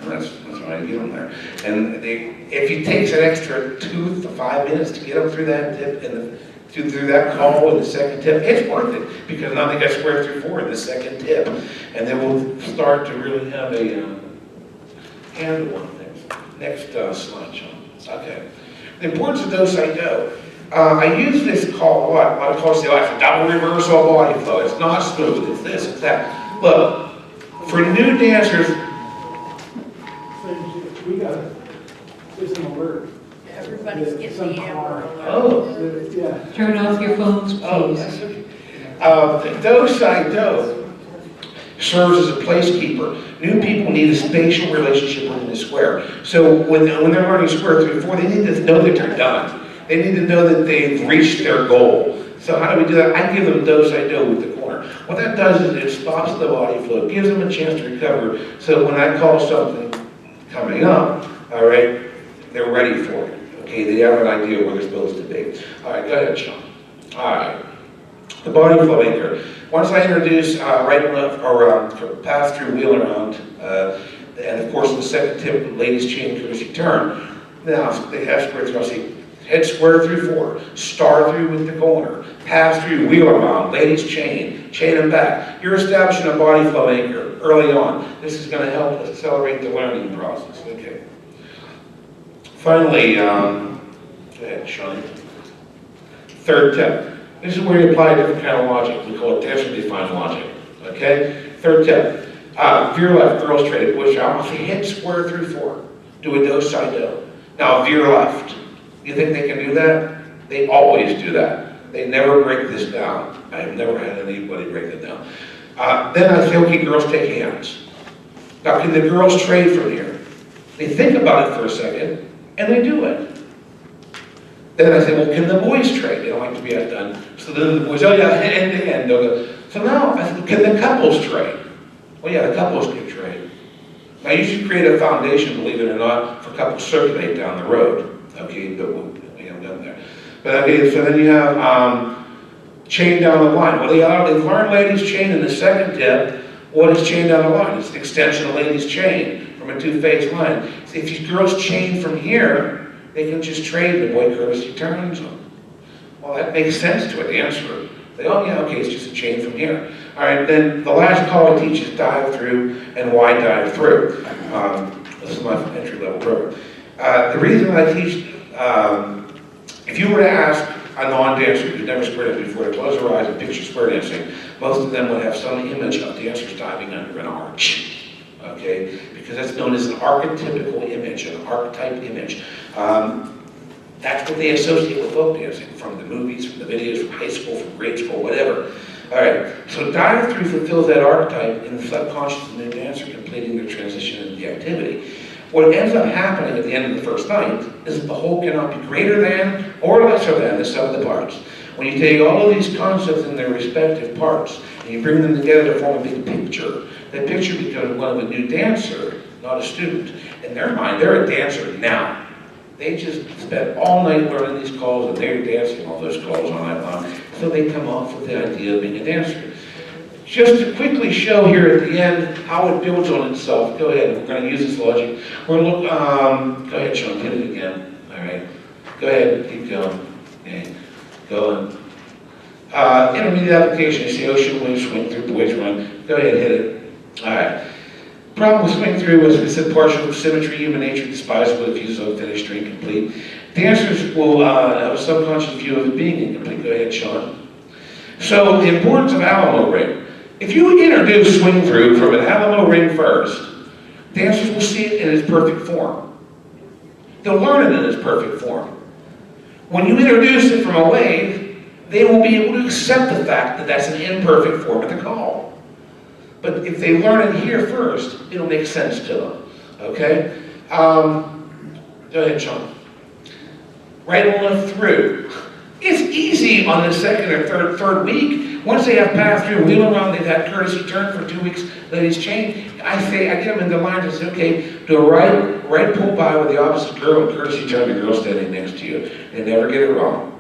And that's why I get them there. And if it takes an extra 2 to 5 minutes to get them through that tip and through that call in the second tip, it's worth it because now they got square through 4 in the second tip, and then we'll start to really have a handle on things. Next slide, Shawn. Okay. The importance of do-say-do. I use this call a lot. A lot of calls say, oh, it's a double reversal body flow. It's not smooth. It's this, it's that. Look, for new dancers, we got it. There's an alert. Everybody's getting the Amber Alert. oh, Yeah. Turn off your phones, oh, please. that's okay. Do-say-do serves as a placekeeper. New people need a spatial relationship within the square. So when they're learning square through 4, they need to know that they're done. They need to know that they've reached their goal. So how do we do that? I give them do-say-do with the corner. What that does is it stops the body flow, gives them a chance to recover, so when I call something coming up, all right, they're ready for it. Okay, they have an idea where they're supposed to be. All right, go ahead, Shawn. All right, the body flow anchor. Once I introduce right and left, or pass through wheel around, and of course the second tip, ladies chain courtesy turn, Now, they have square through, I'll say, head square through 4, star through with the corner, pass through, wheel around, ladies chain, chain them back. You're establishing a body flow anchor early on. This is going to help accelerate the learning process. Okay. Finally, go ahead, Shawn. Third tip. This is where you apply a different kind of logic. We call it dancer-defined logic. Okay? Third tip. Veer left, girls trade, push out. I'll say head square through 4. Do a do, side do. Now veer left. You think they can do that? They always do that. They never break this down. I have never had anybody break it down. Then I say, okay, girls take hands. Now can the girls trade from here? They think about it for a second, and they do it. Then I say, well, can the boys trade? They don't like to be outdone. So then the boys, oh yeah, hand to hand. So now I say, can the couples trade? Well, yeah, the couples can trade. Now you should create a foundation, believe it or not, for couples to circulate down the road. Okay, but we haven't done there. But okay, so then you have chain down the line. Well, they've learned ladies chain in the second tip. What is chain down the line? It's an extension of ladies chain from a two-phase line. So if these girls chain from here, they can just trade the boy courtesy turns them. Well, that makes sense to a dancer. They, oh yeah, okay, it's just a chain from here. All right, then the last call I teach is dive through and why dive through. This is my entry-level program. The reason I teach, if you were to ask a non-dancer who's never square danced before to close their eyes and picture square dancing, most of them would have some image of dancers diving under an arch, okay? Because that's known as an archetypical image, an archetype image. That's what they associate with folk dancing, from the movies, from the videos, from high school, from grade school, whatever. All right, so dive through fulfills that archetype in the subconscious of the dancer completing their transition into the activity. What ends up happening at the end of the first night is that the whole cannot be greater than or lesser than the sum of the parts. When you take all of these concepts in their respective parts and you bring them together to form a big picture, that picture becomes one of a new dancer, not a student. In their mind, they're a dancer now. They just spent all night learning these calls and they're dancing all those calls all night long. So they come off with the idea of being a dancer. Just to quickly show here at the end how it builds on itself. Go ahead, we're going to use this logic. We're going to look, go ahead, Shawn, hit it again. All right, go ahead, keep going. Okay, going. Intermediate application, you see ocean wave, swing through, boys run. Go ahead, hit it. All right. Problem with swing through was, we said, partial symmetry, human nature, despisable if used unfinished or incomplete. Dancers will have a subconscious view of it being incomplete. Go ahead, Shawn. So the importance of Alamo ring. If you introduce swing through from an Alamo ring first, dancers will see it in its perfect form. They'll learn it in its perfect form. When you introduce it from a wave, they will be able to accept the fact that that's an imperfect form of the call. But if they learn it here first, it'll make sense to them. Okay? Go ahead, Shawn. Right and left through. It's easy on the second or third week. Once they have passed through, wheel around, they've had courtesy turn for 2 weeks, ladies chain. I get them in the line and say, okay, do a right pull by with the opposite girl and courtesy turn the girl standing next to you. They never get it wrong.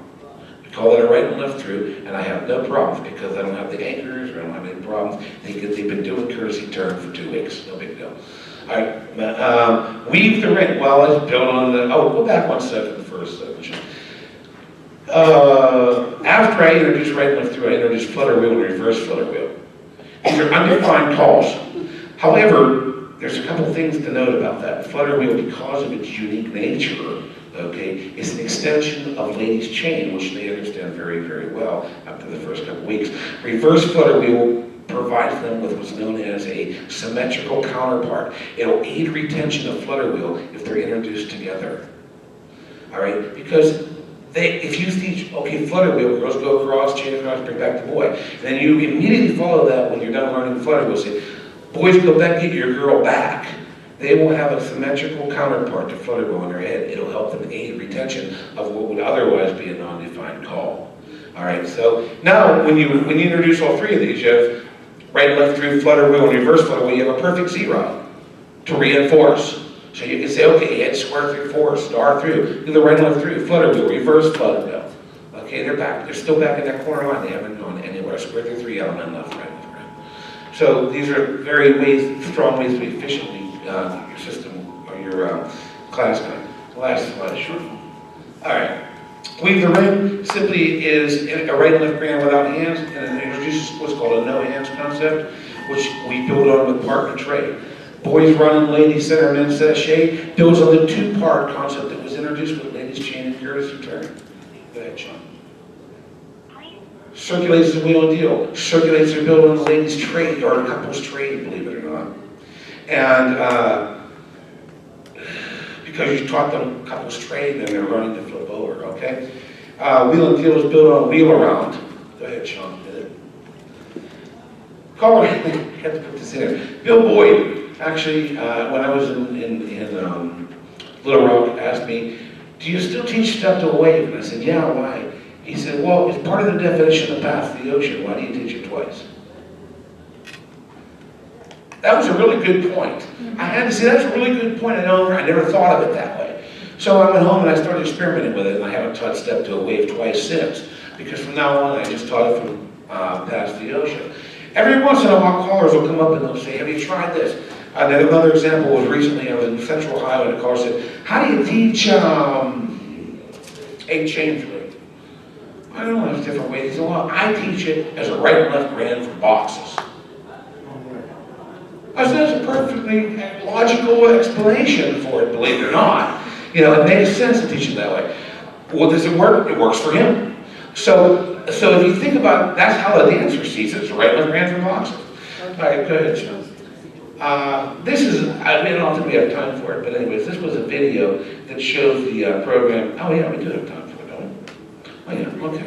We call that a right and left through, and I have no problems because I don't have the anchors, or I don't have any problems. They've been doing courtesy turn for 2 weeks, no big deal. All right, weave the ring. Well, let's build on the, go back 1 second, the first section. After I introduce right and left through, I introduce flutter wheel and reverse flutter wheel. These are undefined calls. However, there's a couple things to note about that. Flutter wheel, because of its unique nature, okay, is an extension of ladies chain, which they understand very, very well after the first couple weeks. Reverse flutter wheel provides them with what's known as a symmetrical counterpart. It'll aid retention of flutter wheel if they're introduced together. All right, because if you teach, okay, flutter wheel, girls go across, chain across, bring back the boy. And then you immediately follow that when you're done learning flutter wheel. Say, boys go back, get your girl back. They will have a symmetrical counterpart to flutter wheel in their head. It'll help them aid retention of what would otherwise be a non-defined call. All right, so now when you introduce all three of these, you have right and left through, flutter wheel, and reverse flutter wheel, you have a perfect zero to reinforce. So you can say, okay, head square through 4, star through, do the right and left through, flutter wheel, reverse flutter wheel. Okay, they're back. They're still back in that corner line. They haven't gone anywhere. Square through 3, element left, right, left, right. So these are very strong ways to efficiently your system or your class time. Last slide, sure. All right. Weave the ring simply is a right and left grand without hands, and it introduces what's called a no hands concept, which we build on with partner trade. Boys running, ladies center, men's sachet builds on the two-part concept that was introduced with ladies chain and courtesy turn. Go ahead, Shawn. Circulates the wheel and deal. Circulates are built on the ladies trade, or couples trade, believe it or not. And because you taught them couples trade, then they're learning to flip over, okay? Wheel and deal is built on wheel around. Go ahead, Shawn. Caller, I have to put this in here. Bill Boyd, actually, when I was in Little Rock, asked me, do you still teach step to a wave? And I said, yeah, why? He said, well, it's part of the definition of path to the ocean. Why do you teach it twice? That was a really good point. I had to say, that's a really good point. I never thought of it that way. So I went home and I started experimenting with it, and I haven't taught step to a wave twice since. Because from now on, I just taught it from past the ocean. Every once in a while, callers will come up and they'll say, have you tried this? And then another example was recently, I was in Central Ohio, and a caller said, how do you teach 8 chain through? I don't know, there's different ways. He said, well, I teach it as a right and left grand for boxes. I said, that's a perfectly logical explanation for it, believe it or not. You know, it makes sense to teach it that way. Well, does it work? It works for him. So if you think about, that's how a dancer sees it. It's a right and left grand for boxes. All right, go ahead, Shawn. This is, I don't think we have time for it, but anyways, this was a video that shows the program. Oh yeah, we do have time for it, don't we? Oh yeah, okay.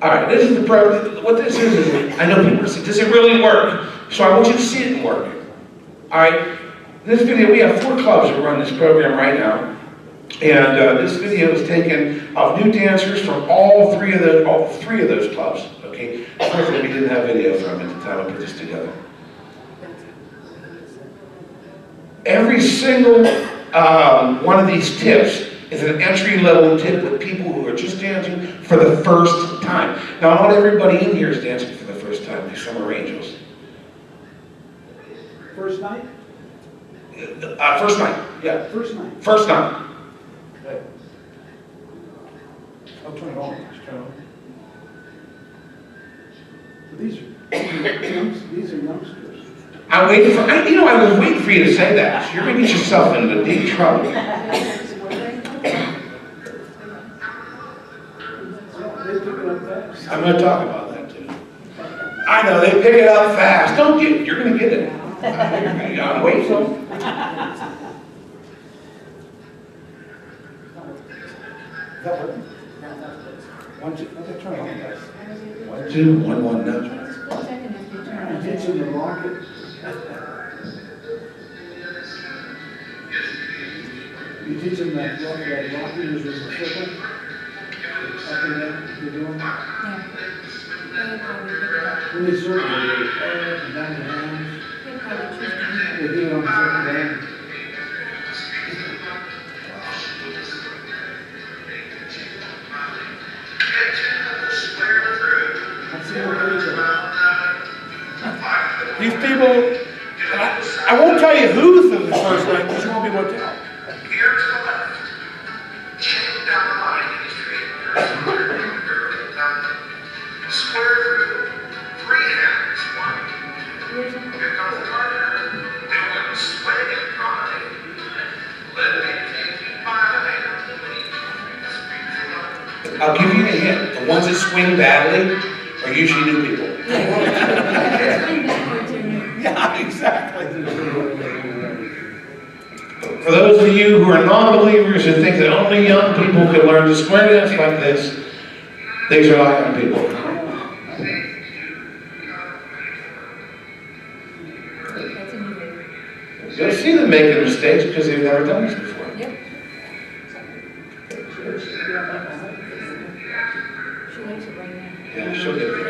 All right, this is the program. What this is, I know people say, does it really work? So I want you to see it work. All right, this video, we have 4 clubs that run this program right now. And this video is taken of new dancers from all three of those clubs, okay? Unfortunately, we didn't have video from at the time I put this together. Every single one of these tips is an entry-level tip with people who are just dancing for the first time. Now, not everybody in here is dancing for the first time, because some are angels. First night? First night, yeah. First night. First night. Okay. I'll turn it on. So these are youngsters. I'm waiting for, I was waiting for you to say that. You're going to get yourself into deep trouble. They took it up fast. I'm going to talk about that too. I know, they pick it up fast. Don't get it. You're going to get it. I'm waiting for them. Is that working? One, two, okay, turn it on, guys. 1, 2, 1, 1, no. It's in the rocket. You teach them that rocket is a circle? Up and down, you're doing? Yeah. When they circle, they go up and down the hands. They do it on the circle down. These people, I won't tell you who's in the first night because you won't be able to tell. Here to the left, chain down the line in the street, square through, 3 hands, 1. Here comes the partner, they went sway and cry. Let me take you by the hand. I'll give you a hint. The ones that swing badly are usually new people. Yeah, exactly. For those of you who are non-believers who think that only young people can learn to square dance like this, these are not young people. You'll see them making mistakes because they've never done this before. Yep. She likes it right now. Yeah, she'll get it right.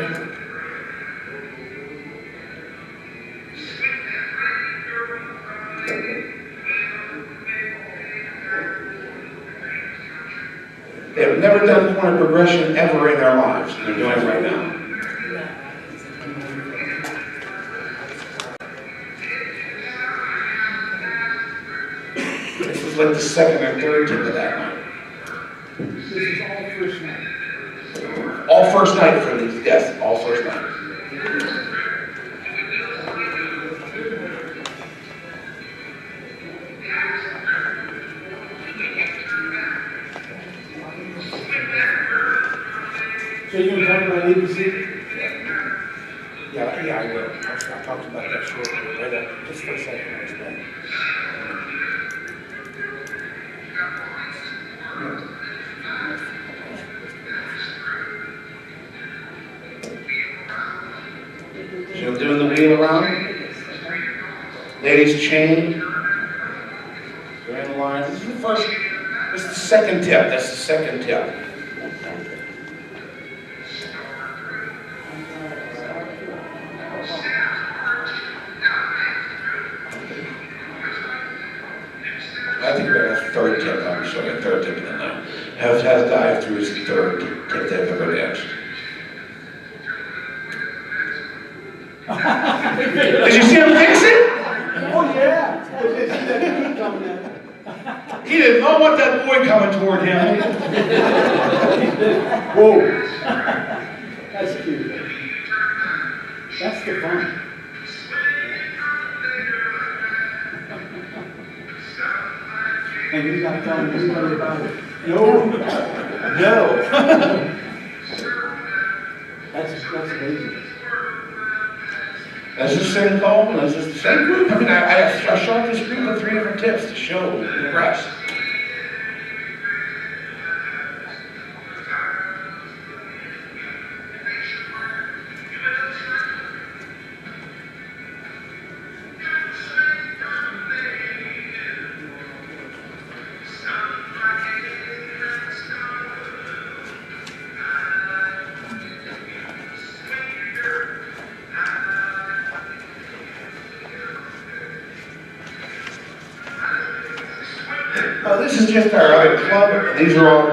They've never done point of progression ever in their lives, and they're doing it right now. This is is like the second or third tip of that night. This is all first night. All first night for these, yes, all first night. So you're going to talk about ABC? Yeah, I will. I'll talk about that shortly. Right just for a second, I'll explain. So I'm doing the wheel around. Ladies chained. They're in line. This is the first, this is the second tip. That's the second tip. I think about a third tip. I'm showing a third tip in the night. Has dived through his third tip they've ever danced. Did you see him fix it? Oh, yeah. He didn't know what that boy coming toward him. Whoa. That's cute. That's the fun. And he's not telling anybody about it. No. That's amazing. That's the same call, and that's just the same group. I mean, I shot this group with 3 different tips to show the rest. This is just our other club. These are all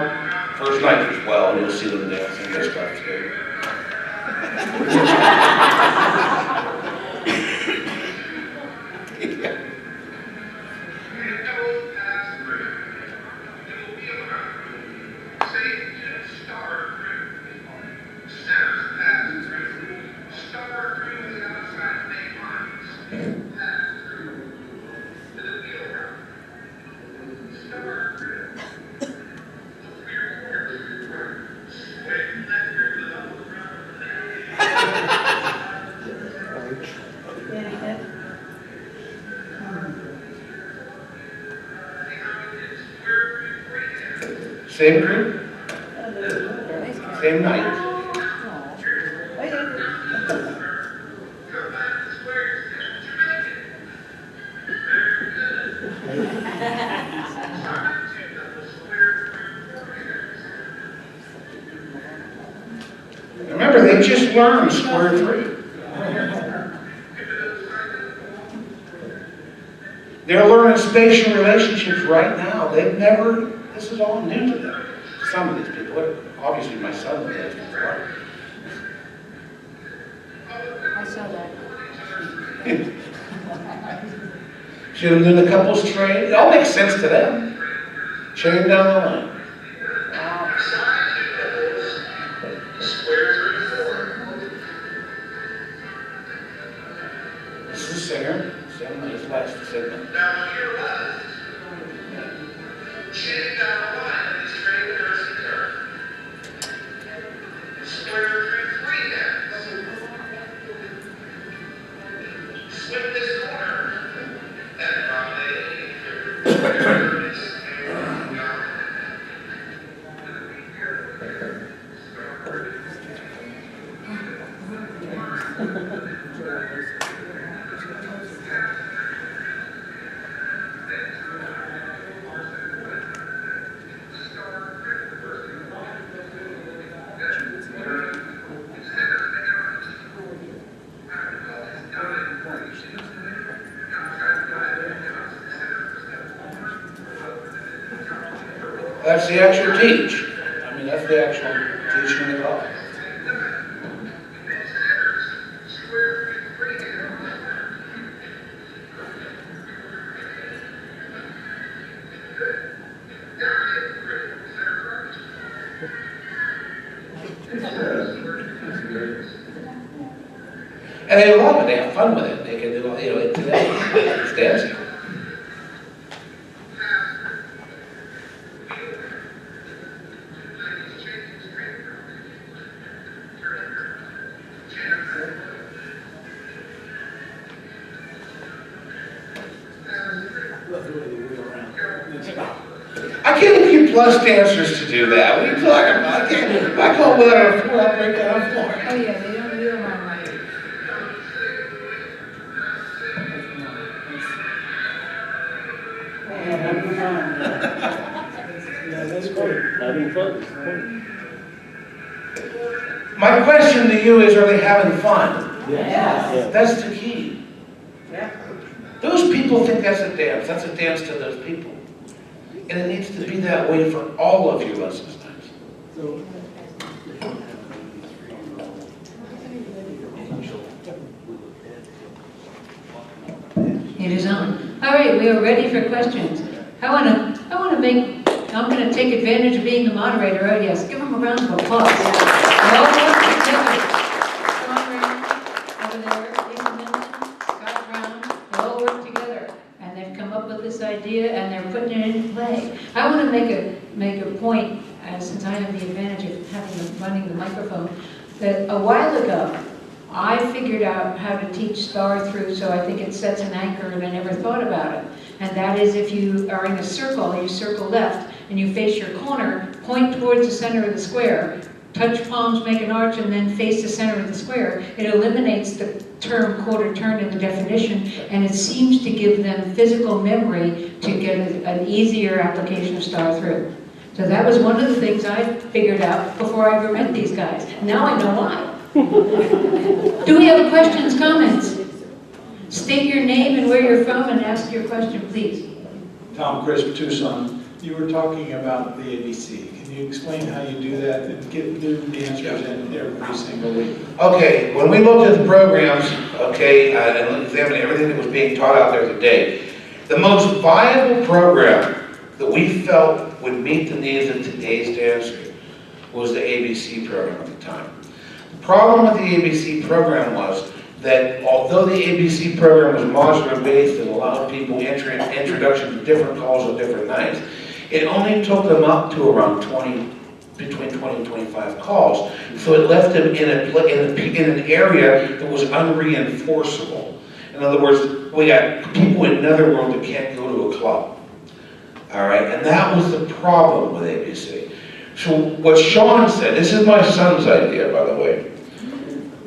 first nights as well. You'll see them dancing this stuff too. Same group, same night. Remember, they just learned square 3. They're learning spatial relationships right now. They've never, this is all new to them. Some of these people, obviously my son was danced before. I saw that. See them doing the couples train? It all makes sense to them. Chain down the line. This is the singer. Same nice last segment. Now on your left, chain down the line in this straight nursing turn. Square through 3 hands. Swing this corner. And promenade. That's the actual teach. I mean, that's the actual teaching of the law. And they love it, they have fun with it. They can do, it today, it's dancing. I can't keep plus dancers to do that. What are you talking about? I can't. If I go without a floor, I'll break down the floor. Oh yeah, they don't do them on right. Yeah, that's great. Having fun. My question to you is, are they having fun? Yeah. That's the key. Those people think that's a dance. That's a dance to those people. And it needs to be that way for all of your lessons times. It is on. All right, we are ready for questions. I'm going to take advantage of being the moderator. Oh yes, give them a round of applause. They all work together. Shawn Brown over there, Lisa Minton, Scott Brown, they all work together. And they've come up with this idea and they're putting it into play. I want to make a point, since I have the advantage of running the microphone, that a while ago, I figured out how to teach star through, so I think it sets an anchor, and I never thought about it. And that is, if you are in a circle, you circle left, and you face your corner, point towards the center of the square, touch palms, make an arch, and then face the center of the square. It eliminates the term quarter turn in the definition, and it seems to give them physical memory to get an easier application of star through. So that was one of the things I figured out before I ever met these guys. Now I know why. Do we have questions, comments? State your name and where you're from and ask your question, please. Tom Crisp, Tucson. You were talking about the ABC. Can you explain how you do that and get new dancers in every single week? Okay, when we looked at the programs, and examined everything that was being taught out there today, the most viable program that we felt would meet the needs of today's dancer was the ABC program at the time. The problem with the ABC program was that although the ABC program was modular based and allowed people introduction to different calls on different nights, it only took them up to around between 20 and 25 calls. So it left them in an area that was unreinforceable. In other words, we got people in Netherworld that can't go to a club. All right, and that was the problem with ABC. So what Shawn said, this is my son's idea, by the way,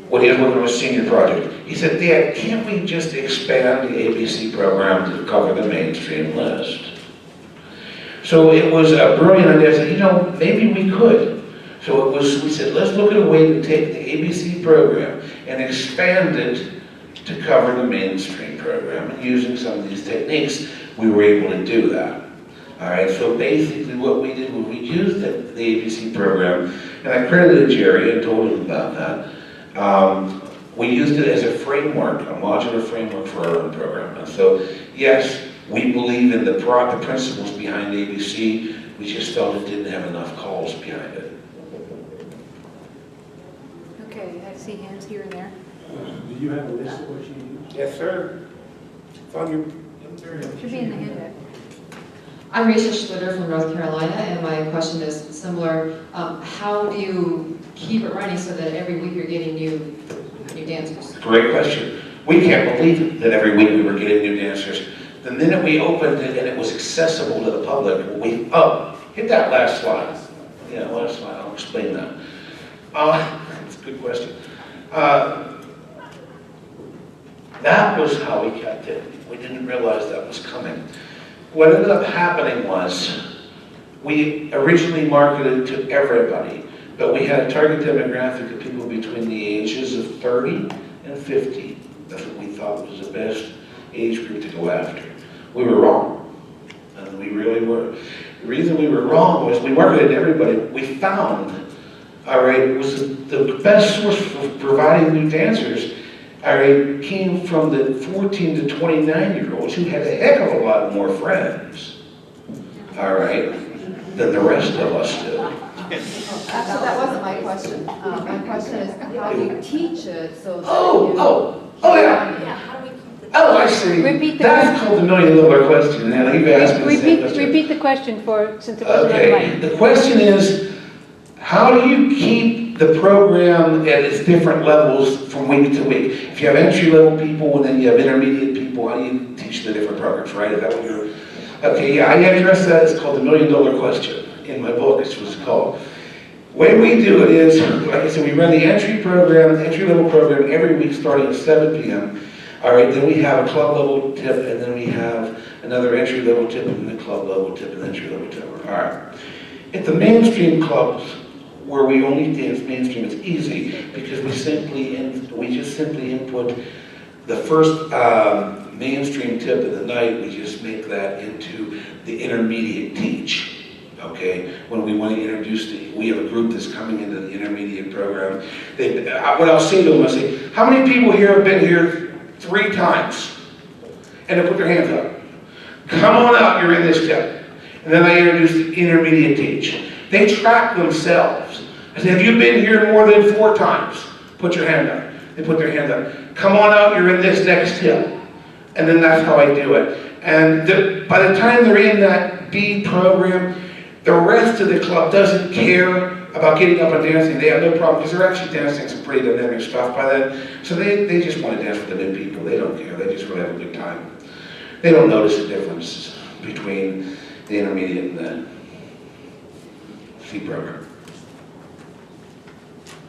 when he was working on a senior project. He said, Dad, can't we just expand the ABC program to cover the mainstream list? So it was a brilliant idea. I said, maybe we could. So we said, let's look at a way to take the ABC program and expand it to cover the mainstream program. And using some of these techniques, we were able to do that. All right, so basically what we did was we used the ABC program, and I credited Jerry and told him about that. We used it as a framework, a modular framework for our own program. And so, yes, we believe in the principles behind ABC, we just felt it didn't have enough calls behind it. Okay, I see hands here and there. Do you have a list of what you use? Yes, sir. It's on your... Should be in the handout. I'm Rachel Schlitter from North Carolina, and my question is similar. How do you keep it running so that every week you're getting new dancers? Great question. We can't believe that every week we were getting new dancers. The minute we opened it and it was accessible to the public, hit that last slide. Yeah, last slide, I'll explain that. That's a good question. That was how we kept it. We didn't realize that was coming. What ended up happening was, we originally marketed to everybody, but we had a target demographic of people between the ages of 30 and 50. That's what we thought was the best age group to go after. We were wrong, and we really were. The reason we were wrong was we marketed to everybody. We found, was the best source for providing new dancers, came from the 14 to 29-year-olds who had a heck of a lot more friends, than the rest of us did. Actually, that wasn't my question. My question is, how do you teach it so that Yeah. Yeah, how do we keep the? Oh, I see. Repeat the That's called the $1,000,000 question, and you've asked me the same question. Repeat the question since it wasn't on Okay, mic. the question is, how do you keep the program at its different levels from week to week? If you have entry-level people and then you have intermediate people, how do you teach the different programs, right? Is that what you're... Okay, yeah, I addressed that. It's called the $1,000,000 question in my book. It's what it's called. The way we do it is, like I said, we run the entry-level program every week starting at 7 p.m. All right, then we have a club-level tip, and then we have another entry-level tip, and then a club-level tip, and an entry-level tip. All right. At the mainstream clubs, where we only dance mainstream, it's easy because we just simply input the first mainstream tip of the night. We just make that into the intermediate teach. Okay, when we want to introduce we have a group that's coming into the intermediate program. What I'll say to them, I say, how many people here have been here 3 times? And they put their hands up. Come on out, you're in this tip. And then I introduce the intermediate teach. They track themselves. I say, have you been here more than 4 times? Put your hand up. They put their hand up. Come on out, you're in this next tip. And then that's how I do it. And by the time they're in that B program, the rest of the club doesn't care about getting up and dancing. They have no problem, because they're actually dancing some pretty dynamic stuff by then. So they just want to dance with the new people. They don't care. They just really have a good time. They don't notice the difference between the intermediate and the C program.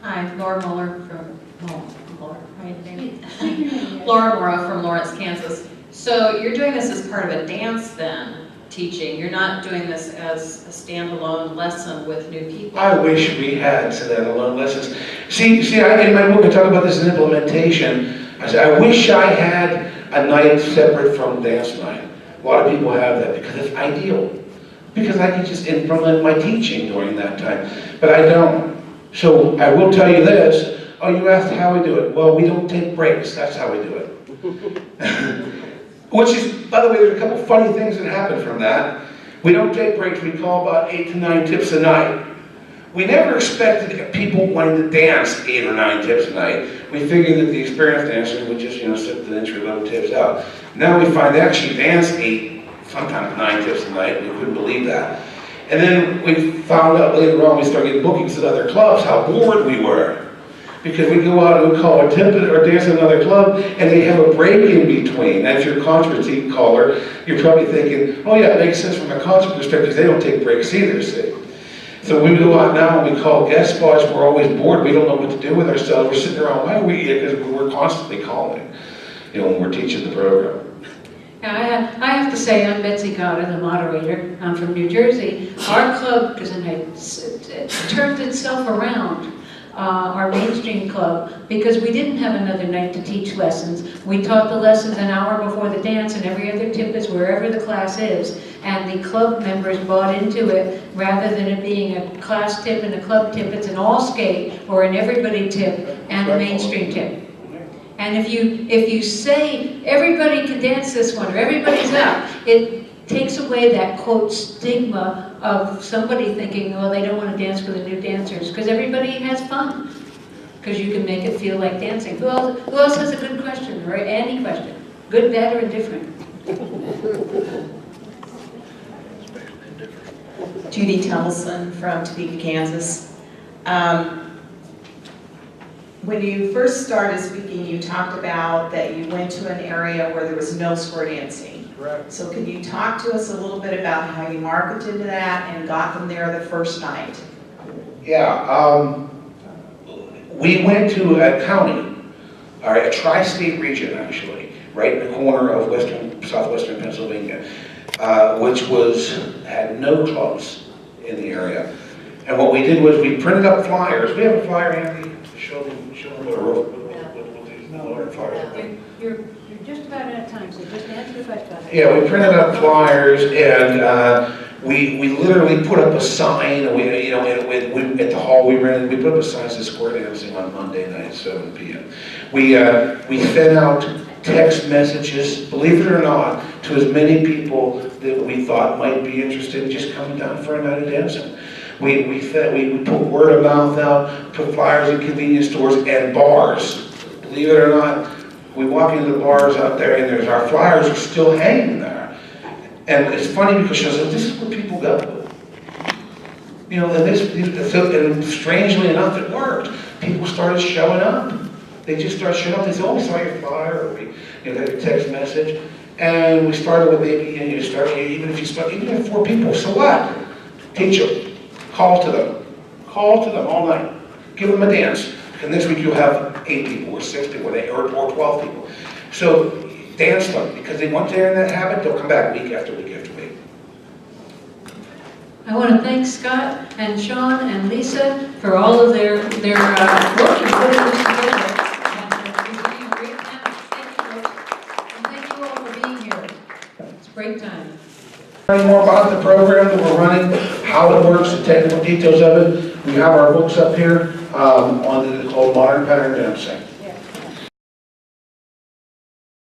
Hi, Laura Muller from, Laura Mora from Lawrence, Kansas. So you're doing this as part of a dance then, teaching. You're not doing this as a standalone lesson with new people. I wish we had standalone lessons. See, in my book I talk about this in implementation. I say, I wish I had a night separate from dance night. A lot of people have that because it's ideal. Because I can just implement my teaching during that time. But I don't. So I will tell you this. Oh, you asked how we do it. Well, we don't take breaks. That's how we do it. Which is, by the way, there's a couple funny things that happen from that. We don't take breaks. We call about 8 to 9 tips a night. We never expected people wanting to dance 8 or 9 tips a night. We figured that the experienced dancers would just, sit the entry-level tips out. Now we find they actually dance 8, sometimes 9 tips a night. We couldn't believe that. And then we found out later on, we started getting bookings at other clubs, how bored we were. Because we go out and we call a tip or dance at another club, and they have a break in between. As your concert caller, you're probably thinking, oh yeah, it makes sense from a concert perspective, because they don't take breaks either, see. So we go out now and we call guest spots, we're always bored, we don't know what to do with ourselves. We're sitting around, why are we here? Because we're constantly calling, when we're teaching the program. I have to say, I'm Betsy Gotta, the moderator. I'm from New Jersey. Our club, it turned itself around, our mainstream club, because we didn't have another night to teach lessons. We taught the lessons an hour before the dance, and every other tip is wherever the class is. And the club members bought into it, rather than it being a class tip and a club tip, it's an all skate or an everybody tip and a mainstream tip. And if you say everybody can dance this one or everybody's out, it takes away that quote stigma of somebody thinking, oh, they don't want to dance with the new dancers, because everybody has fun, because you can make it feel like dancing. Who else has a good question or any question? Good, bad, or indifferent? Judy Tumbleson from Topeka, Kansas. When you first started speaking, you talked about that you went to an area where there was no square dancing. Correct. So can you talk to us a little bit about how you marketed that and got them there the first night? Yeah, we went to a county, or a tri-state region actually, right in the corner of southwestern Pennsylvania, which had no clubs in the area. And what we did was we printed up flyers. We have a flyer, Andy. Show them what a roll. You're just about out of time, so just answer the question. Yeah, we printed up flyers, and we literally put up a sign. And at the hall we rented, we put up a sign that says square dancing on Monday night at 7 p.m. We sent out text messages, believe it or not, to as many people that we thought might be interested in just coming down for a night of dancing. We put word of mouth out, put flyers in convenience stores and bars. Believe it or not, we walk into the bars out there and our flyers are still hanging there. And it's funny because she says, this is where people go. You know, and strangely enough, it worked. People started showing up. They just started showing up. They said, oh, we saw your flyer, or we got a text message. And we started with maybe, even if you have 4 people, so what? Teach them. Call to them. Call to them all night. Give them a dance. And this week you'll have 8 people, or 6 people, or 12 people. So dance them, because once they're in that habit, they'll come back week after week after week. I want to thank Scott and Shawn and Lisa for all of their work in putting this together. And for being great panelists. Thank you, folks. And thank you all for being here. It's a great time. Learning more about the program that we're running, how it works, the technical details of it. We have our books up here called Modern Pattern Dancing.